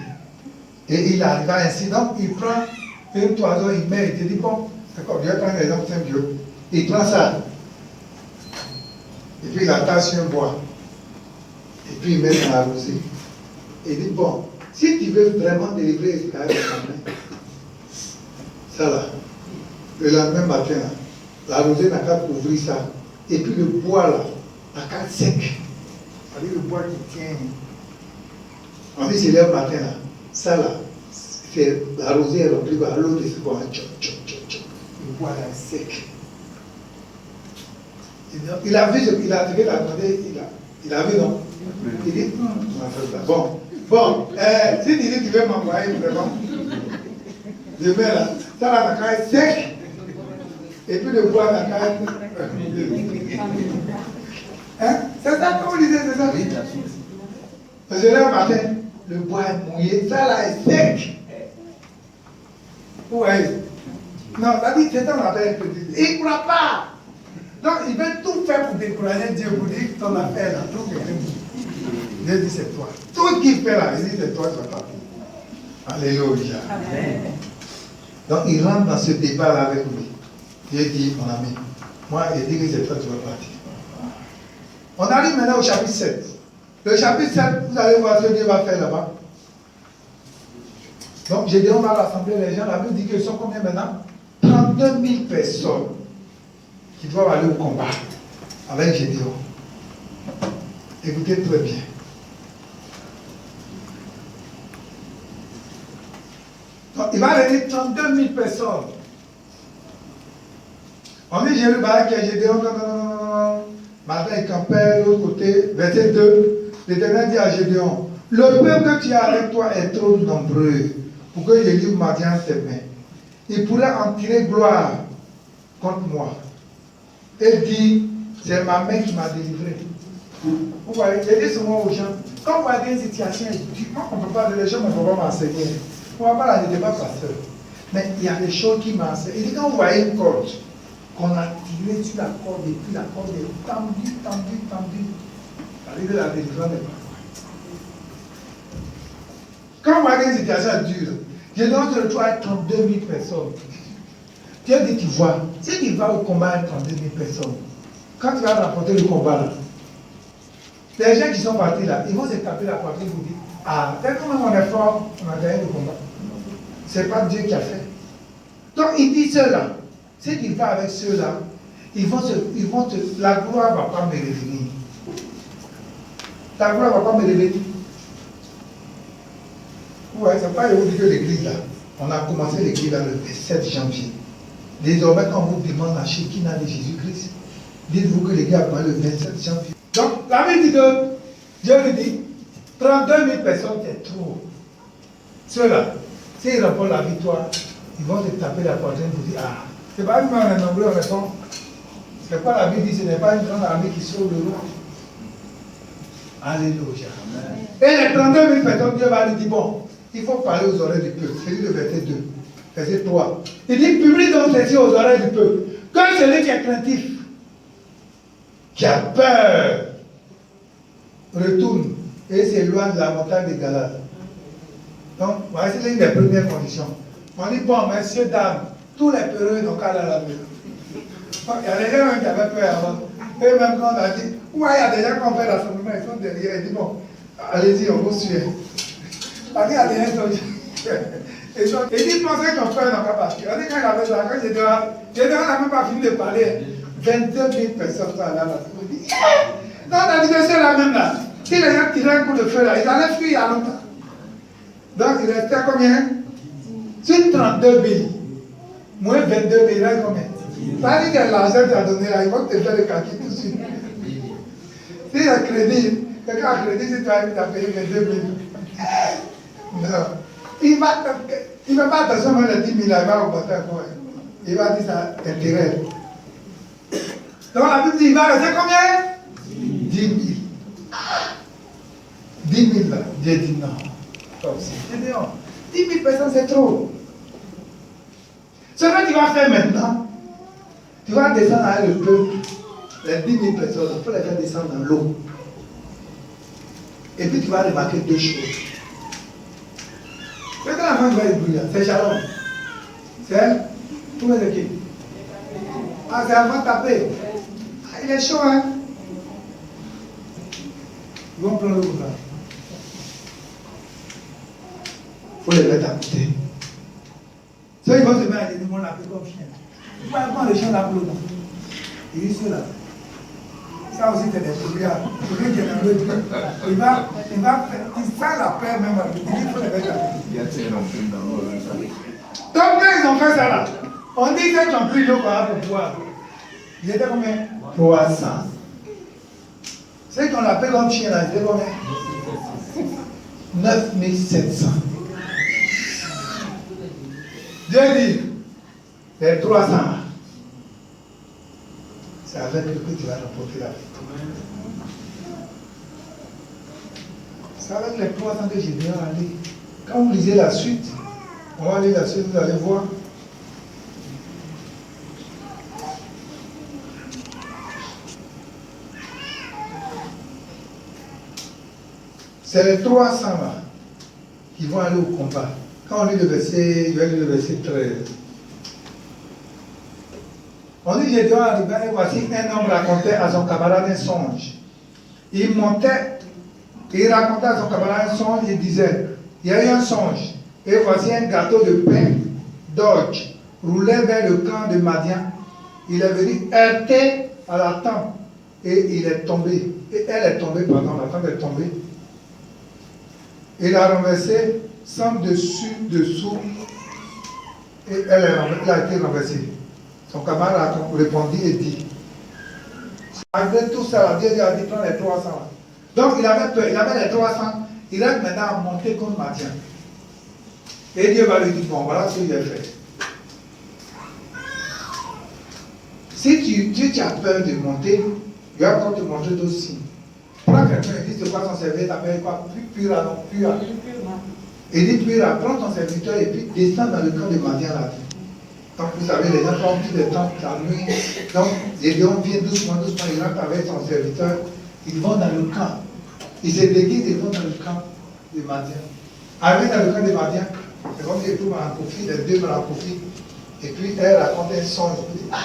Et il arriva ainsi. Donc, il prend une toison, il met, il te dit, bon, d'accord, je vais prendre l'exemple simple. Il prend ça. Et puis, il attache un bois. Et puis, il met dans la rosée. Et il dit, bon, si tu veux vraiment délivrer Israël par ma main, ça là, le lendemain matin, là, la rosée n'a qu'à couvrir ça. Et puis, le bois là, n'a qu'à être sec. C'est-à-dire le bois qui tient. On dit, c'est le matin là. Ça là, c'est la rosée est remplie par l'eau de ce bois. Le bois là est sec. Il a vu ce qu'il a demandé, il a vu non? Il dit, bon, si tu dis tu veux m'envoyer vraiment, je vais là, ça là n'a qu'à être sec, et puis le bois n'a qu'à être. Hein? C'est ça que vous disait, c'est ça? Oui, bien sûr. Parce que là, matin, le bois est mouillé, ça là est sec. Vous voyez? Non, ça dit, c'est ça qu'on appelle un petit. Il ne croit pas. Donc, il veut tout faire pour décourager Dieu, pour dire que ton affaire là, tout est bon. Dieu dit, c'est toi. Tout ce qu'il fait là, il dit, c'est toi, tu vas partir. Alléluia. Amen. Donc, il rentre dans ce débat là avec lui. Dieu dit, mon ami, moi, il dit que c'est toi, tu vas partir. On arrive maintenant au chapitre 7. Le chapitre 7, vous allez voir ce que Dieu va faire là-bas. Donc, Gédéon va rassembler les gens. La Bible dit qu'ils sont combien maintenant? 32 000 personnes qui doivent aller au combat avec Gédéon. Écoutez très bien. Donc, il va réunir 32 000 personnes. On dit Jérubal qui est Gédéon. Non. Maintenant, il campait de l'autre côté. Verset 2. L'Éternel dit à Gédéon, le peuple que tu as avec toi est trop nombreux pour que je livre Madian entre tes mains. Il pourrait en tirer gloire contre moi. Et dit, c'est ma main qui m'a délivré. Vous voyez, j'ai dit souvent aux gens, quand vous voyez une situation, moi on ne peut pas, les gens ne peuvent pas m'enseigner. On ne va pas la dire, pas pasteur. Mais il y a des choses qui m'enseignent. Il dit, quand vous voyez une corde, qu'on a tiré sur la corde et puis la corde est tendue. Ça veut dire la délivrance n'est pas loin. Quand vous voyez une situation dure, je dois se retrouver avec 32 000 personnes. Dieu dit, tu vois, si tu vas au combat avec 32 000 personnes, quand tu vas remporter le combat là, les gens qui sont partis là, ils vont se taper la poitrine et vous dire, ah, tel que mon effort, on a gagné le combat. Ce n'est pas Dieu qui a fait. Donc il dit cela. Si tu vas avec ceux-là, la gloire ne va pas me revenir. La gloire ne va pas me revenir. Ouais, c'est pas vous que l'église là. On a commencé l'église là le 7 janvier. Désormais, quand on vous demande la Shekinah de Jésus-Christ, dites-vous que l'église a commencé le 27 janvier. Donc, la Bible dit que Dieu lui dit 32 000 personnes, c'est trop. Ceux-là, s'ils remportent la victoire, ils vont te taper la poitrine pour dire ah, c'est pas une main en anglais, on répond. C'est pas la Bible dit, ce n'est pas une grande armée qui sauve le roi. Alléluia. Et les 32 000 personnes, Dieu va lui dire bon, il faut parler aux oreilles du peuple. C'est le verset 2, verset 3. Il dit publie donc ceci aux oreilles du peuple. Que celui qui est craintif, qui a peur, retourne et s'éloigne de la montagne de Galade. Donc, voici l'une des premières conditions. On dit, bon, messieurs, dames, tous les peureux n'ont qu'à aller à la maison. Il y a des gens même qui avaient peur avant. Et même quand on a dit, ouais, il y a des gens qui ont fait rassemblement, ils sont derrière, ils disent, bon, allez-y, on vous suit. Parce qu'il y a des gens qui sont... Et dit, pensez qu'on peur n'ont qu'à partir. On dit, quand il avait ça, quand j'étais là, on n'a même pas fini de parler. 22 000 personnes sont allées à la maison. On dit, yeah! Dans l'anniversaire là même là, si les gens tiraient un coup de feu là, ils allaient fuir il y a longtemps. Donc il restait combien? Sur 32 000, moins 22 000, il reste combien? Ça veut dire que l'argent que tu as donné là, ils vont te faire le calcul tout de suite. Si il y a crédit, quelqu'un a crédit, si tu as payé 22 000. Non. Il ne va pas attention à les 10 000, il va augmenter encore. Il va dire ça, intérêt. Donc la Bible dit, il va rester combien? 10 000. 10 000 là. Dieu dit non. C'est non. 10 000 personnes, c'est trop. Ce que tu vas faire maintenant, tu vas descendre avec le peuple, les 10 000 personnes, il faut les faire descendre dans l'eau. Et puis tu vas remarquer deux choses. Quand la main va être brûlante, c'est Shalom. C'est tout le monde. Ah, c'est avant de taper. Ah, il est chaud, hein? Ils vont prendre le coup là. Il faut les mettre à côté. Ceux qui vont se mettre à dire, on l'appelle comme chien. Il faut prendre le chien là pour le nom. Il dit cela. Ça aussi, c'est des progrès. Celui qui est dans le il fait la paix même avec lui. Il faut les mettre à côté. Donc, quand ils ont fait ça là, on dit qu'ils ont pris l'eau pour boire. Ils étaient combien? 300. Ceux qu'on appelle comme chien là, ils étaient combien? 9700. Dieu dit, les 300, c'est avec eux que tu vas remporter la victoire. C'est avec les 300 que j'ai bien allé. Quand vous lisez la suite, on va lire la suite, vous allez voir. C'est les 300 là qui vont aller au combat. Quand on lit le verset, je vais lire le verset 13. On dit, Gédéon arriva et voici un homme racontait à son camarade un songe. Il montait, il racontait à son camarade un songe, il disait, il y a eu un songe, et voici un gâteau de pain d'orge roulait vers le camp de Madian. Il est venu heurter à la tente, et il est tombé. Et elle est tombée, pardon, la tente est tombée. Il a renversé sans dessus, dessous, et elle a été renversée. Son camarade répondit et dit, malgré tout ça, Dieu a dit, prends les 300. Donc il avait peur, il avait les 300, il reste maintenant à monter contre Madian. Et Dieu va lui dire, bon, voilà ce que j'ai fait. Si tu as peur de monter, il va encore te montrer d'autres signes. Prends quelqu'un et dis, c'est quoi ton serviteur, t'appelles quoi? Pura, non, Pura. Il dit, Pura, prends ton serviteur et puis descends dans le camp de Madian là. Donc vous savez, les gens font tout le temps, la nuit. Donc, Gédéon vient doucement, doucement, il rentre avec son serviteur. Ils vont dans le camp. Ils se déguisent et vont dans le camp de Madian. Arrivé dans le camp de Madian, c'est comme s'ils trouvent un conflit, les deux dans un conflit. Et puis elle raconte un songe. Elle dit, ah,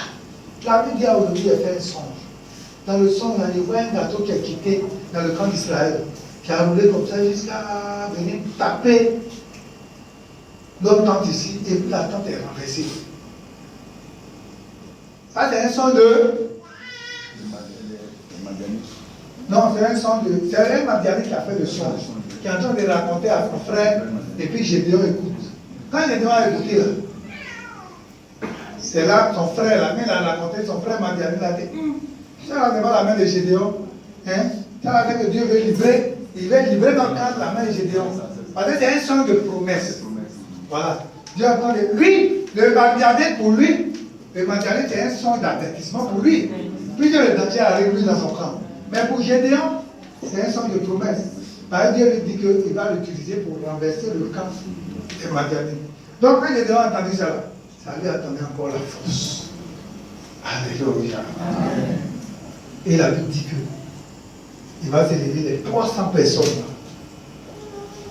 la Bible dit aujourd'hui, elle fait un songe. Dans le songe, il voit un gâteau qui a quitté dans le camp d'Israël, qui a roulé comme ça jusqu'à venir taper notre tente ici, et puis la tente est renversée. Ça, c'est un son de. Non, c'est un son de. C'est un Madianite qui a fait le son, qui est en train de raconter à son frère, et puis Gédéon écoute. Quand Gédéon a écouté, là, c'est là son frère, la main l'a raconté, son frère Madianite a dit ça n'est pas la main de Gédéon. Hein? Ça va faire que Dieu veut livrer, il veut livrer dans le cadre de la main de Gédéon. Parce que c'est un son de promesse. Voilà. Dieu a parlé. Lui, le Madianite pour lui, le Madianite c'est un son d'avertissement pour lui. Puis le danger arrive lui dans son camp. Mais pour Gédéon, c'est un son de promesse. Parce que Dieu lui dit qu'il va l'utiliser pour renverser le camp des Madianites. Donc quand Gédéon a entendu ça, ça lui a donné encore la force. Alléluia. Et il a dit que il va se lever les 300 personnes.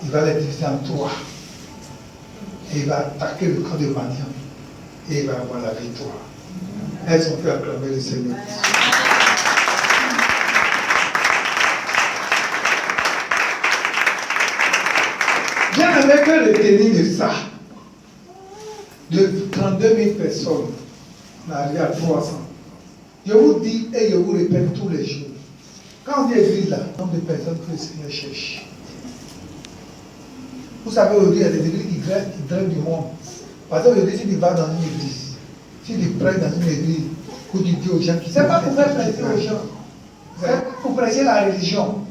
Il va les diviser en 3. Et il va attaquer le camp de Madian. Et il va avoir la victoire. Elles ont fait acclamer le Seigneur. J'aimerais que retenir de ça. De 32 000 personnes, on arrive à 300. Je vous dis et je vous répète tous les jours. Quand on dit église là, le nombre de personnes que le Seigneur cherche. Vous savez, aujourd'hui, il y a des églises qui drainent du monde. Parce qu'aujourd'hui, si tu vas dans une église, si tu prêches dans une église, où tu dis aux gens, ce n'est pas pour faire plaisir aux gens, c'est pour prêcher la religion.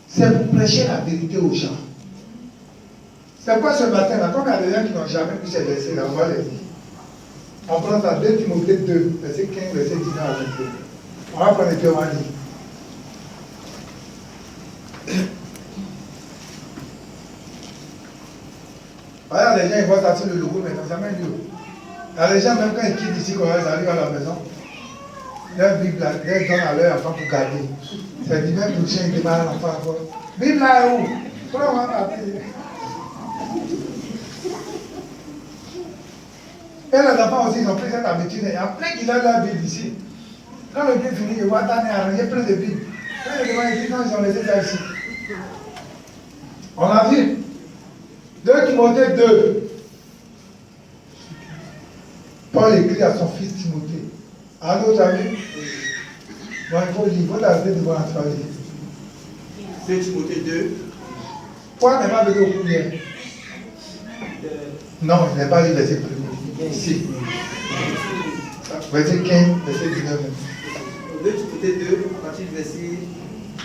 C'est pour prêcher la vérité aux gens. C'est quoi ce matin-là, comme il y a des gens qui n'ont jamais vu ces versets-là, on va les dire. On prend ça, 2 Timothée 2, verset 15, verset 19 à 22. On va prendre et puis on va lire. Voilà, les gens ils voient ça sur le logo, mais ils n'ont jamais lu. Il y a des gens, même quand ils quittent ici, quand ils arrivent à la maison, leur Bible, ils donnent à leur enfant pour garder. C'est du même boucher, ils démarrent l'enfant encore. Bible là est où? Comment on va partir? Et les enfants aussi, ils ont pris cette habitude. Il y a plein qui donnent leur Bible ici. Quand le Bible finit, ils voient tant arrangé plein de Bibles. Quand ils demandent ici, quand ils ont laissé ça ici. On a vu. 2 Timothée 2. Paul écrit à son fils Timothée. À notre ami. Bon, il faut lire, il faut l'arrêter devant la traduire. 2 Timothée 2. Paul n'est pas venu au combien? Non, il n'est pas lu verset premier. Ici. Verset 15, verset 19. 2 Timothée 2, à partir du verset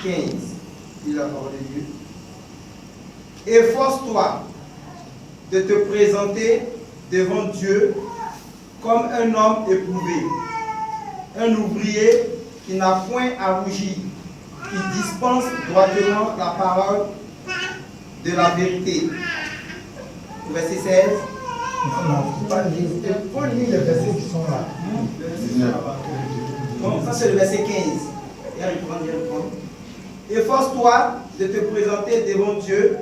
15. Il a parlé de Dieu. Efforce-toi de te présenter devant Dieu comme un homme éprouvé, un ouvrier qui n'a point à rougir, qui dispense droitement la parole de la vérité. Verset 16. Non, il faut lire les versets qui sont là. Bon, ça c'est le verset 15. Efforce-toi de te présenter devant Dieu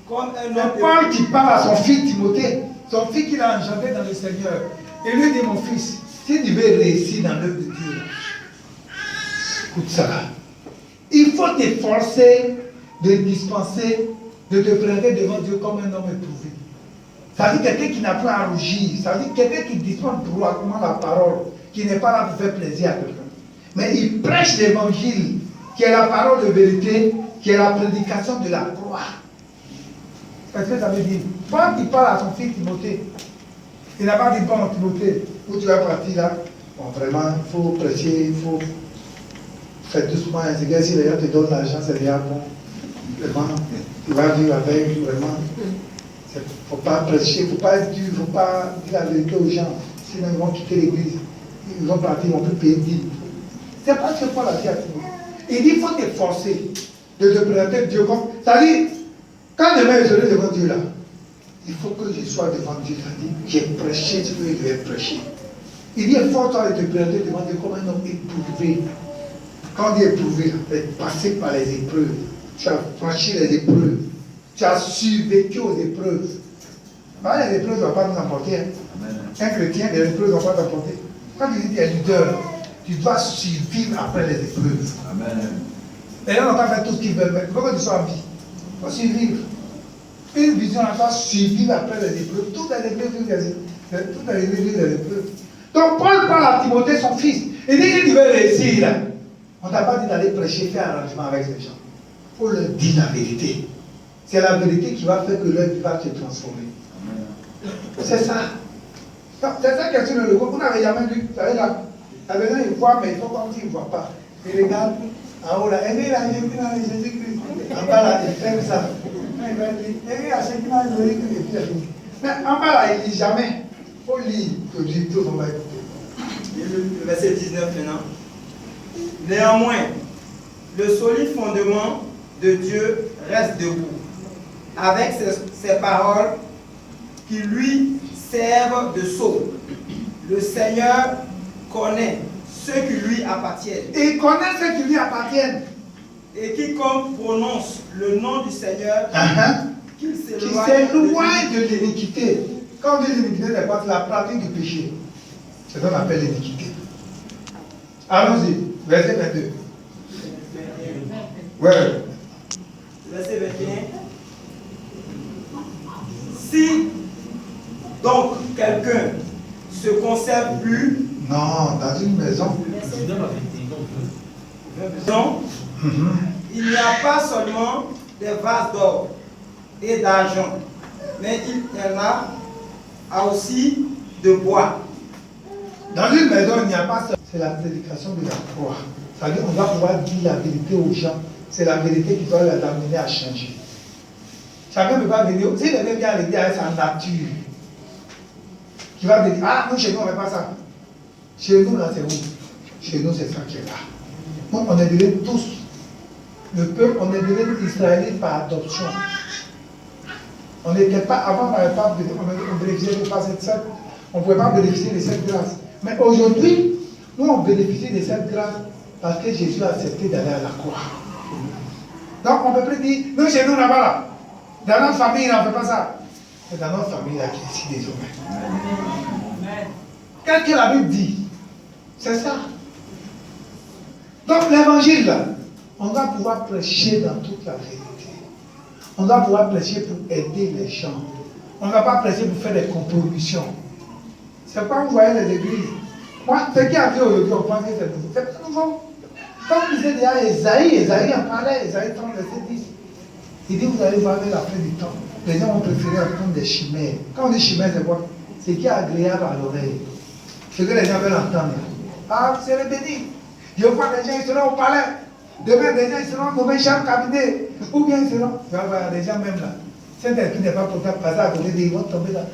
comme un homme. C'est Paul qui parle à son fils Timothée, son fils qu'il a engendré dans le Seigneur. Et lui dit, mon fils, si tu veux réussir dans l'œuvre de Dieu, écoute ça. Il faut t'efforcer de dispenser, de te présenter devant Dieu comme un homme éprouvé. Ça veut dire quelqu'un qui n'a pas à rougir. Ça veut dire quelqu'un qui dispense droitement la parole, qui n'est pas là pour faire plaisir à quelqu'un. Mais il prêche l'évangile, qui est la parole de vérité, qui est la prédication de la croix. Parce que ça veut dire, quand il parle à son fils Timothée, il n'a pas dit, bon Timothée, où tu vas partir là, bon vraiment, il faut prêcher, il faut faire doucement, c'est que si les gens te donnent l'argent, c'est déjà bon. Vraiment, tu vas vivre avec, vraiment. Il ne faut pas prêcher, il ne faut pas être dur, il ne faut pas dire la vérité aux gens. Sinon, ils vont quitter l'église. Ils vont partir, ils ne vont plus payer de Bible. C'est pas ce que Paul a dit à Timothée. Il dit, il faut t'efforcer de te présenter Dieu comme. C'est-à-dire, quand demain je serai devant Dieu là, il faut que je sois devant Dieu. C'est-à-dire, j'ai prêché ce que je devais prêcher. Il dit, efforce-toi de te présenter devant Dieu comme un homme éprouvé. Quand on dit éprouvé, c'est passé par les épreuves. Tu as franchi les épreuves. Tu as survécu aux épreuves. Les épreuves ne vont pas nous emporter. Hein. Un chrétien, les épreuves ne vont pas t'emporter. Quand tu dis que tu es leader, tu dois survivre après les épreuves. Amen. Les gens n'ont pas fait tout ce qu'ils veulent, mais il faut que tu sois en vie. Il faut survivre. Une vision, on doit survivre après les épreuves. Toutes les épreuves, Tout dans l'église de l'épreuve. Donc Paul parle à Timothée, son fils. Il dit que tu veux réussir là. On ne t'a pas dit d'aller prêcher, faire arrangement avec les gens. Il faut leur dire la vérité. C'est la vérité qui va faire que leur vie va se transformer. C'est ça. C'est ça question de l'ego. Vous n'avez jamais vu. Vous savez là, la maison il voit, mais il faut comme s'il ne voit pas. Il regarde en haut là. Et là, il est dans Jésus-Christ. En bas là, il fait ça. Il va dire, et à ce qui m'a donné, et puis il a fini. Mais en bas là, il ne lit jamais. Il faut lire. Il faut dire tout, on va écouter. Le verset 19 maintenant. Néanmoins, le solide fondement de Dieu reste debout, avec ses paroles qui lui servent de sceau. Le Seigneur connaît ceux qui lui appartiennent. Et il connaît ceux qui lui appartiennent. Et quiconque prononce le nom du Seigneur, qu'il Qui s'éloigne s'éloigne de l'iniquité. Quand on dit l'iniquité, c'est quoi? C'est la pratique du péché. C'est ce qu'on appelle l'iniquité. Allons-y, verset 22. Ouais. Verset 21. Si donc quelqu'un se conserve plus Non, dans une maison. donc, il n'y a pas seulement des vases d'or et d'argent, mais il y en a aussi de bois. Dans une maison, il n'y a pas ça. C'est la prédication de la croix. C'est-à-dire qu'on va pouvoir dire la vérité aux gens. C'est la vérité qui doit les amener à changer. Chacun ne peut pas venir. Si quelqu'un vient à l'église avec sa nature, qui va dire, ah, nous chez nous on ne fait pas ça. Chez nous là c'est où? Chez nous c'est ça qui est là. Donc on est devenus tous, le peuple, on est devenus israélites par adoption. On n'était pas, avant on n'avait pas, on bénéficiait de pas cette, on ne pouvait pas bénéficier de cette grâce. Mais aujourd'hui, nous on bénéficie de cette grâce parce que Jésus a accepté d'aller à la croix. Donc on ne peut plus dire, nous chez nous là-bas là, dans notre famille on ne fait pas ça. C'est dans notre famille là qui est ici désormais. Qu'est-ce que la Bible dit? C'est ça. Donc l'évangile là, on va pouvoir prêcher dans toute la vérité. On va pouvoir prêcher pour aider les gens. On ne va pas prêcher pour faire des compromissions. C'est pas vous voyez les églises. Moi, ce qui a fait aujourd'hui, on pense que c'est nouveau. C'est pas nouveau. Comme disait déjà Esaïe en parlait, Esaïe 30, verset 10. Il dit, vous allez voir avec la fin du temps. Les gens vont préférer entendre des chimères. Quand on dit chimère, c'est quoi? Ce qui est agréable à l'oreille. Ce que les gens veulent entendre. Ah, c'est le béni. Je vois des gens, ils seront au palais. Demain, des gens, ils seront nommés chef de cabinet. Ou bien ils seront. Tu vas voir, des gens même là. Cet esprit n'est pas potable, passer à côté d'eux, ils vont tomber là.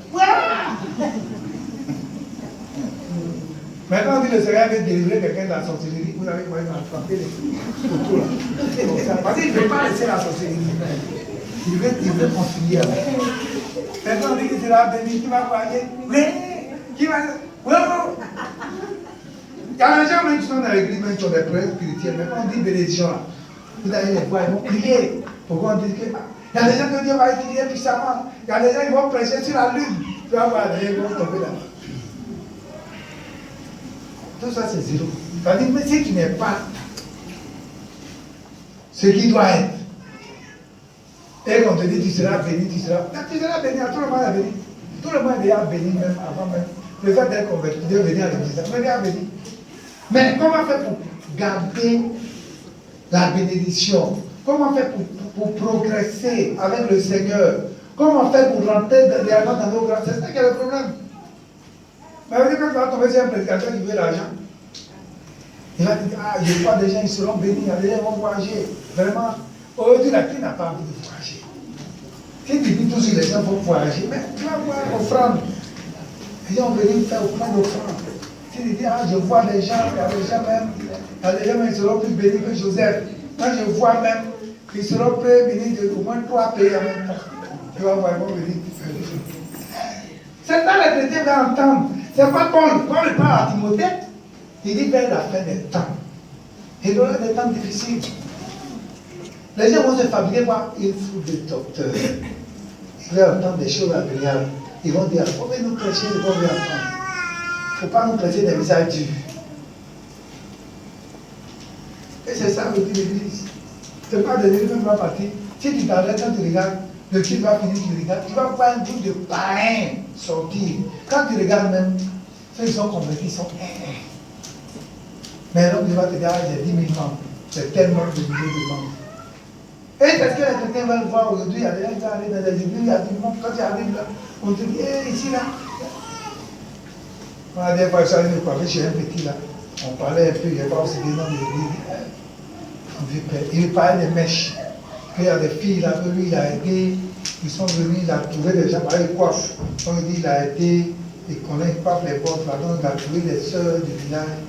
Maintenant, on dit le Seigneur veut délivrer quelqu'un de la sorcellerie. Vous avez moyen d'attraper les photos là. Parce qu'il ne veut pas laisser la sorcellerie. Il veut continuer avec. Maintenant, on dit qu'il sera béni, qui va croyer. Oui, qui va. Oui, il y a des gens même qui sont dans l'église, même qui ont des prêtres spirituels. Mais quand on dit bénédiction là, vous allez les voir, ils vont prier. Pourquoi on dit que. Il y a des gens que Dieu va utiliser puissamment. Il y a des gens qui vont prêcher sur la lune. Tu vas voir, les gens vont tomber là-bas. Tout ça c'est zéro. C'est-à-dire, mais si tu n'es pas ce qui doit être, et qu'on te dit tu seras béni, tu seras béni, à tout le monde est béni. Tout le monde est déjà béni même avant même. Le fait d'être converti, de venir à l'église, on est déjà béni. Mais comment faire pour garder la bénédiction? Comment faire pour progresser avec le Seigneur? Comment faire pour rentrer réellement dans nos grâces? C'est ça qui est le problème. Mais quand tu vas tomber sur un prédicateur qui veut l'argent, il va te dire, ah, je vois des gens, ils seront bénis, il y a des gens qui vont voyager. Vraiment, aujourd'hui, la qui n'a pas envie de voyager? Si tu dis tous les gens vont voyager, mais tu vas voir offrande. Les gens vont venir faire offrande. Si tu dis, ah, je vois des gens, il y a des gens même, ils seront plus bénis que Joseph. Quand je vois même, ils seront prêts bénis de au moins 3 pays en même temps. Tu vas voir, ils vont venir faire des choses. C'est ça les chrétiens veulent entendre. C'est pas Paul. Paul il parle à Timothée. Il dit vers la fin des temps. Il y aura des temps difficiles. Les gens vont se fabriquer quoi? Ils font des docteurs. Ils veulent entendre des choses agréables. Ils vont dire, il faut nous prêcher, ils vont bien entendre. Il ne faut pas nous prêcher des visages durs. Et c'est ça le dit l'église. Ce n'est pas de l'église qui va partir. Si tu t'arrêtes quand tu regardes, le film va finir, tu regardes, tu vas voir un groupe de païens sortir. Quand tu regardes même, ceux qui sont convertis sont mais l'homme va te dire, j'ai 10 000 membres, c'est tel nombre de milliers de membres. Et parce que quelqu'un va le voir aujourd'hui, il y a des gens qui vont aller dans les églises, il y a du monde, quand tu arrives là, on te dit, hé, ici là. On a des fois, je suis allé me parler chez un petit là, on parlait un peu, il n'y a pas aussi des noms de l'église. Il parlait des mèches. Il y a des filles là, lui il a aidé, ils sont venus, il a trouvé des gens, ils coiffent. Donc il dit, il a aidé, il connaît, il coiffe les portes là, donc il a trouvé des sœurs du village,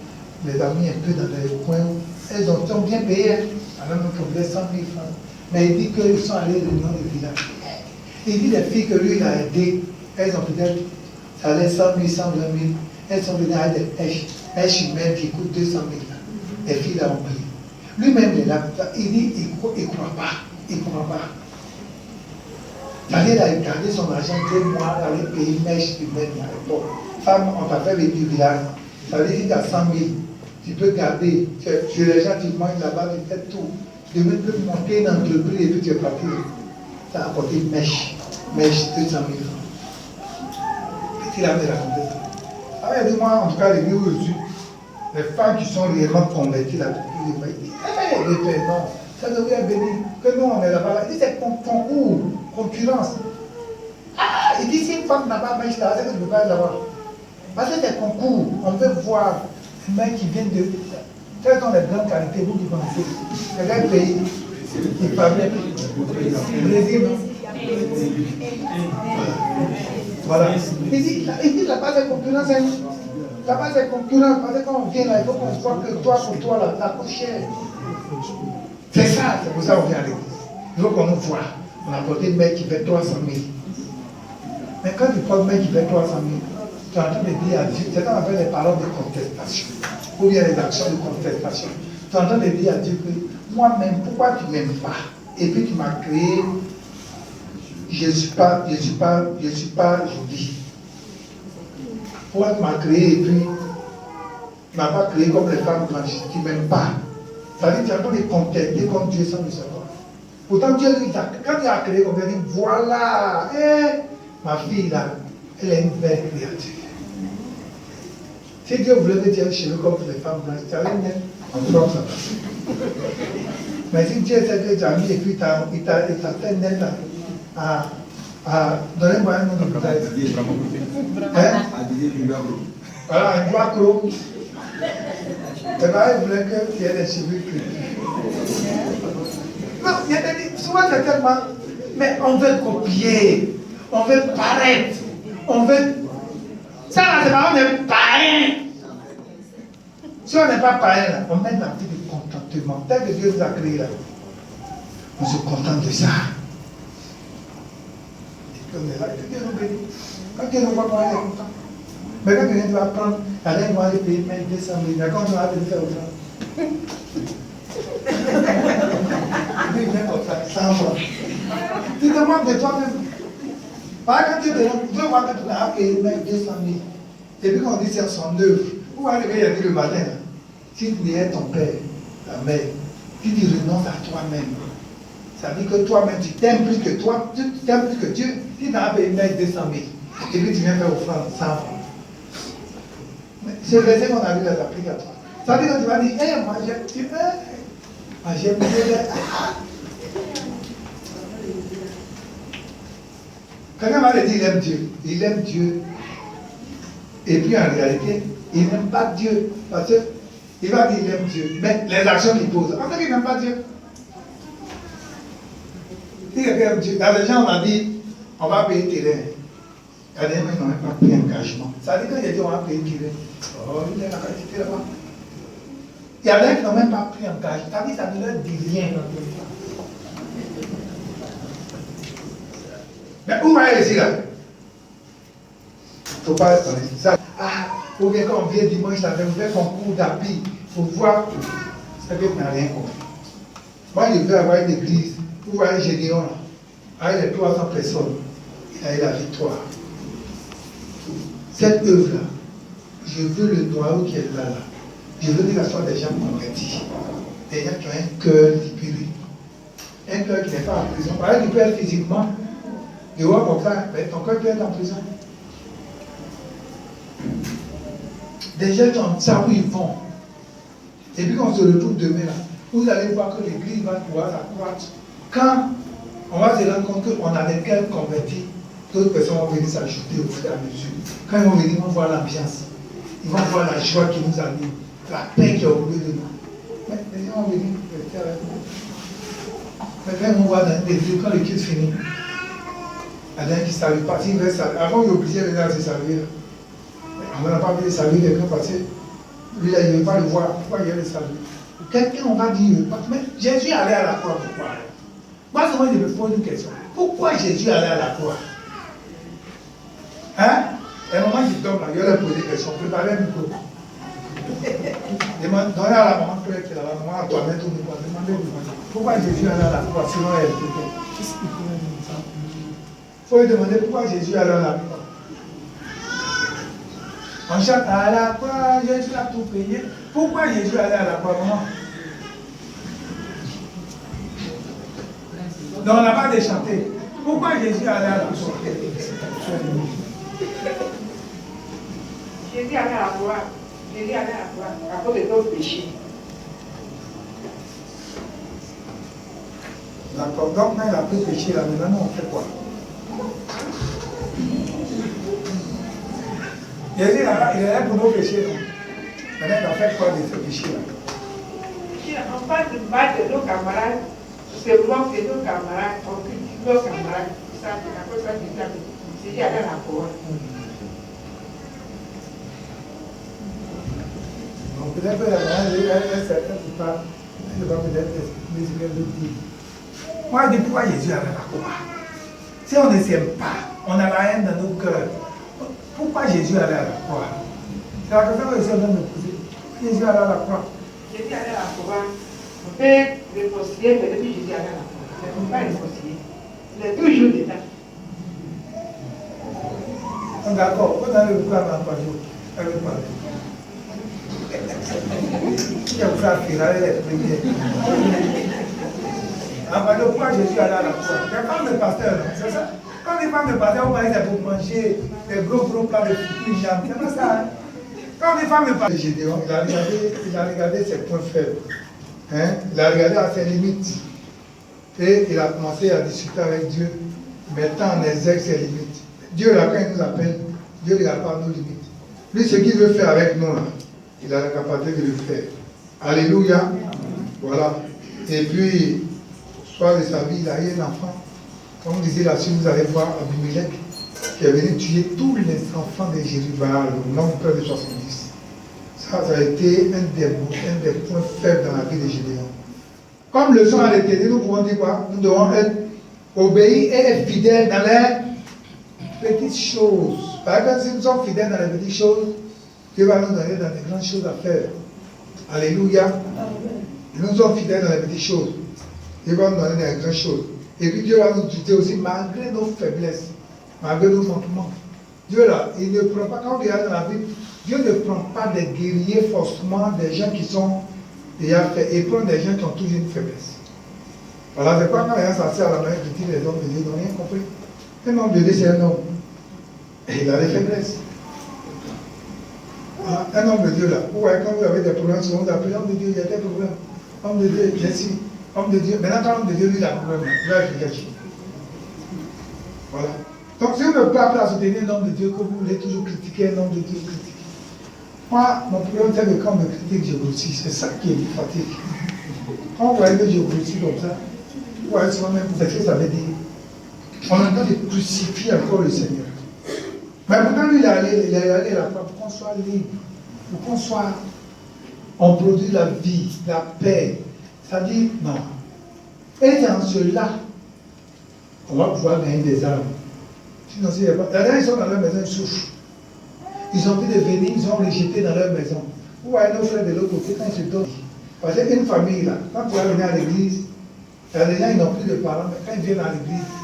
les amis un peu dans les coins. Elles sont bien payées, alors nous faisait 100 000 francs. Mais il dit qu'ils sont allés dans le nom du village. Il dit les filles que lui il a aidées, elles ont peut-être, ça allait 100 000, 120 000, elles sont venues avec des pêches humaines qui coûtent 200 000. Les filles là ont payé. Lui-même, il est là, il dit, il ne croit pas. Il ne croit pas. Il a gardé son argent 2 mois, il allait payer mèche humaine à l'époque. Femme, on t'a fait venir du village. Ça veut dire que tu as 100 000. Tu peux garder. Chez les gens, tu manges là-bas, tu fais tout. Tu peux monter une entreprise et puis tu es parti. Ça a apporté mèche 200 000 francs. Il avait raconté ça. Alors, il dit, moi, en tout cas, les vieux au-dessus, les femmes qui sont réellement converties là, il dit, non, ça devrait venir. Que nous, on est là-bas. Il dit, c'est concours, concurrence. Ah, il dit, si une femme n'a pas mèche là, c'est que tu ne peux pas l'avoir. Parce que c'est concours. On veut voir un mec qui vient de. Quelles sont les grandes qualités, vous qui connaissez? C'est quel pays? Il parle bien. Brésil, non? Voilà. Il dit la base de concurrence, la base de concurrence, parce que quand on vient là, il faut qu'on voit que toi, pour toi, là, ça coûte cher. C'est ça, c'est pour ça qu'on vient à l'église. Il faut qu'on nous voit. On a apporté un mec qui fait 300 000. Mais quand tu prends un mec qui fait 300 000, tu es en train de dire à Dieu, c'est quand on appelle les paroles de contestation, ou bien les actions de contestation. Tu es en train de dire à Dieu que moi-même, pourquoi tu ne m'aimes pas? Et puis tu m'as créé. Je ne suis pas joli. Pourquoi tu m'as créé et puis tu ne m'as pas créé comme les femmes blanches, tu ne m'aimes pas. Ça veut dire que tu as besoin de contester comme Dieu sans le savoir. Pourtant Dieu, quand il a créé, on dit voilà, ma fille là, elle est une belle créature. Si Dieu voulait mettre un cheveu comme les femmes blanches, tu allais mettre en propre ça. Mais si Dieu sait que tu as mis et puis il t'a fait naître là. Donnez-moi un nom de bouteille. Voilà, un doigt gros. Et bien, il voulait qu'il y ait des cheveux gris. Non, il y a des. Souvent, c'est tellement. Mais on veut copier. On veut paraître. On veut. Ça, là, c'est pas, on est païen. Si on n'est pas païen, là, on met la vie de contentement. Tel que Dieu nous a créé là, on se contente de ça. On est là, que Dieu nous bénit. Quand Dieu nous voit, on est content. Mais quand quelqu'un va prendre, allez, va aller payer 200 000, mais quand on va venir faire autant. Lui, il vient comme ça, 100 francs. Tu demandes de toi-même. Par quand Dieu voit que tu as payé 200 000. Et puis quand on dit c'est son œuvre, où va arriver le matin, là, si tu es ton père, ta mère, tu renonces à toi-même. Ça veut dire que toi-même, tu t'aimes plus que toi, tu t'aimes plus que Dieu. Si tu as payé 200 000, et puis tu viens faire offrande 100 francs. C'est le verset qu'on a vu là, s'applique à toi. Ça veut dire que tu vas dire, moi j'aime Dieu. Quelqu'un va le dire, il aime Dieu. Il aime Dieu. Et puis en réalité, il n'aime pas Dieu. Parce qu'il va dire, il aime Dieu. Mais les actions qu'il pose, en fait, il n'aime pas Dieu. Si quelqu'un aime Dieu, dans les gens, on a dit, on va payer terrain. Il y a des gens qui n'ont même pas pris engagement. Ça veut dire qu'il a dit, on va payer terrain. Oh, il est la qualité là-bas. Il y a des gens qui n'ont même pas pris engagement. Ça veut dire que ça ne leur dit rien. Mais où va aller ici là? Il ne faut pas être ça. Ou bien quand on vient dimanche, là, on fait concours d'appui. Il faut voir. Ça veut dire qu'on n'a rien compris. Moi, je veux avoir une église où va aller Gédéon, avec les 300 personnes. Il a eu la victoire. Cette œuvre-là, je veux le noyau qui est là. Je veux que ce soit des gens convertis. Des gens qui ont un cœur libéré. Un cœur qui n'est pas en prison. Pareil, tu peux être physiquement, Dehors comme ça, mais ton cœur peut être en prison. Des gens qui ont ça où ils vont. Et puis quand on se retrouve demain là, vous allez voir que l'église va pouvoir s'accroître. Quand on va se rendre compte qu'on a des cœurs convertis, d'autres personnes vont venir s'ajouter au fur et à mesure. Quand ils vont venir, ils vont voir l'ambiance. Ils vont voir la joie qui nous anime, la paix qui est au milieu de nous. Mais les gens vont venir rester avec nous. Mais quand ils vont voir dans l'église, quand le culte finit, il y a des gens qui ne saluent pas. S'ils veulent saluer, avant, ils obligeaient les gens à se saluer. On n'a pas envie de saluer quelqu'un parce que lui, là, il ne veut pas le voir. Pourquoi il veut le saluer? Quelqu'un, on va dire, mais Jésus allait à la croix, pourquoi? Moi, souvent, je me pose une question. Pourquoi Jésus allait à la croix? Hein? Et à un moment, je tombe là, je vais leur poser des questions. Préparez un micro. Donnez à la maman Claire qui est là-bas, maman Antoinette ou Nicolas. Demandez-lui. Pourquoi Jésus allait à la croix? Sinon, elle peut-être. Il faut lui demander pourquoi Jésus allait à la croix. On chante à la croix, Jésus a tout payé. Pourquoi Jésus allait à la croix, maman? Donc on n'a pas de chanter. Pourquoi Jésus allait à la croix? Jésus allait à la croix. Jésus allait à la croix à cause de nos péchés. D'accord. Donc quand il a pris péché là, maintenant on fait quoi? Jésus il est là pour nos péchés, non? Maintenant il a fait quoi de ce péché là? On parle de battre nos camarades, c'est moi que nos camarades, on critique nos camarades. C'est à cause de ça que Jésus allait à la croix. Donc peut-être que la maman, elle ne peut pas peut-être expliquer le dire. Moi je dis pourquoi Jésus allait à la croix? Si on ne s'aime pas, on a la haine dans nos cœurs. Pourquoi Jésus allait à la croix? C'est la question que je suis en train de me poser. Jésus allait à la croix. Jésus allait à la croix. On peut réconcilier, mais depuis Jésus allait à la croix. On ne peut pas réconcilier. Il est toujours dedans. D'accord, vous allez le voir dans 3 jours. Elle veut parler. Il vous faire finale les premiers. Pourquoi Jésus allait à la croix? Les femmes de pasteur, c'est ça? Quand les femmes de pasteur, vous voyez, c'est pour manger des gros plats de fruits, c'est pas ça. Hein? Quand les femmes de pasteur, Gédéon, il a regardé ses points faibles. Hein? Il a regardé à ses limites. Et il a commencé à discuter avec Dieu, mettant en exergue ses limites. Dieu, là, quand il nous appelle, Dieu ne regarde pas nos limites. Lui, ce qu'il veut faire avec nous, là, il a la capacité de le faire. Alléluia. Voilà. Et puis, soir de sa vie, il a eu un enfant. Comme on disait là-dessus, vous allez voir Abimelech, qui est venu tuer tous les enfants de Jérusalem, au nombre près de 70. Ça a été un des points faibles dans la vie de Gédéon. Comme leçon à l'éternel, nous pouvons dire quoi? Nous devons être obéis et être fidèles dans les petites choses. Par exemple, si nous sommes fidèles dans les petites choses, Dieu va nous donner dans les grandes choses à faire. Alléluia. Nous sommes fidèles dans les petites choses. Dieu va nous donner dans les grandes choses. Et puis Dieu va nous guider aussi malgré nos faiblesses, malgré nos manquements. Dieu là, il ne prend pas, quand on regarde dans la Bible, Dieu ne prend pas des guerriers forcément, des gens qui sont déjà faits. Il prend des gens qui ont toujours une faiblesse. Voilà, c'est pas quand il y a un s'assied à la main critique les hommes de Dieu, ils n'ont rien compris. Un homme de Dieu, c'est un homme. Et il a des faiblesses. Voilà, un homme de Dieu là. Vous voyez, quand vous avez des problèmes, souvent vous appelez homme de Dieu, il y a des problèmes. Homme de Dieu, bien sûr. Homme de Dieu. Maintenant, quand l'homme de Dieu, lui, il a un problème, il va réfléchir. Voilà. Donc, si vous ne pouvez pas soutenir un homme de Dieu, que vous voulez toujours critiquer un homme de Dieu, critiquer. Moi, mon problème, c'est que quand on me critique, je grossis. C'est ça qui est fatigue. Quand vous voyez que je grossis comme ça, vous voyez souvent même, c'est ce que ça veut dire. On est en train de crucifier encore le Seigneur. Mais pourtant, lui, il est allé là pour qu'on soit libre, pour qu'on soit. On produit la vie, la paix. Ça dit non. Et c'est en cela qu'on va pouvoir gagner des âmes. Sinon, s'il n'y a pas. Là, ils sont dans leur maison, ils souffrent. Ils ont envie de venir, ils ont rejeté dans leur maison. Vous voyez nos frères de l'autre côté quand ils se donnent. Parce qu'une famille, là, quand tu vas venir à l'église, il y a des gens qui n'ont plus de parents, mais quand ils viennent à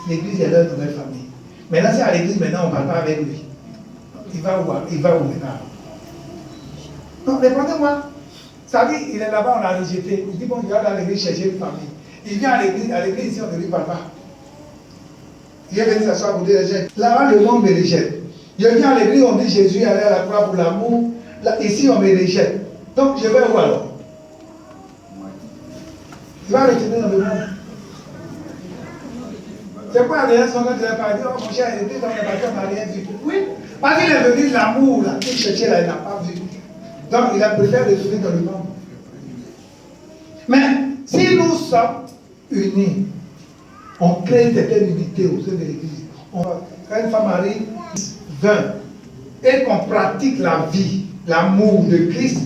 l'église est leur nouvelle famille. Maintenant, c'est à l'église, maintenant, on ne parle pas avec lui. Il va où maintenant? Non, répondez-moi. Ça dit, il est là-bas, on l'a rejeté. Il dit, bon, il va aller à l'église chercher une famille. Il vient à l'église ici, on ne lui parle pas. Il est venu s'asseoir à côté des gens. Là-bas, le monde me rejette. Je viens à l'église, on dit Jésus est allé à la croix pour l'amour. Là, ici, on me rejette. Donc, je vais où alors? Il va retourner dans le monde. C'est quoi la dernière fois que tu as parlé? Oh mon cher, il était dans le bateau, on n'a rien vu. Oui, parce qu'il est venu l'amour, là, qu'il cherchait là, il n'a pas vu. Donc, il a préféré retourner dans le monde. Mais, si nous sommes unis, on crée une certaine unité au sein de l'église. Quand une femme arrive, 20, et qu'on pratique la vie, l'amour de Christ,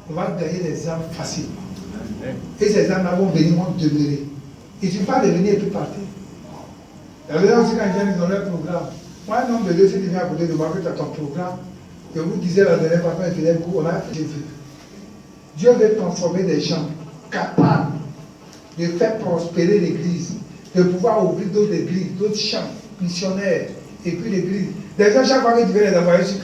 on va gagner des âmes facilement. Et ces âmes-là vont venir, vont demeurer. Il ne suffit pas de venir et puis partir. Il y a des gens aussi quand ils viennent dans leur programme. Moi, un homme de Dieu, si tu viens à côté de moi, que tu as ton programme, je vous disais la dernière fois quand il faisait cours, on a fait Jésus. Dieu veut transformer des gens capables de faire prospérer l'église, de pouvoir ouvrir d'autres églises, d'autres champs missionnaires, et puis l'église. Des gens, chaque fois que tu veux les envoyer sur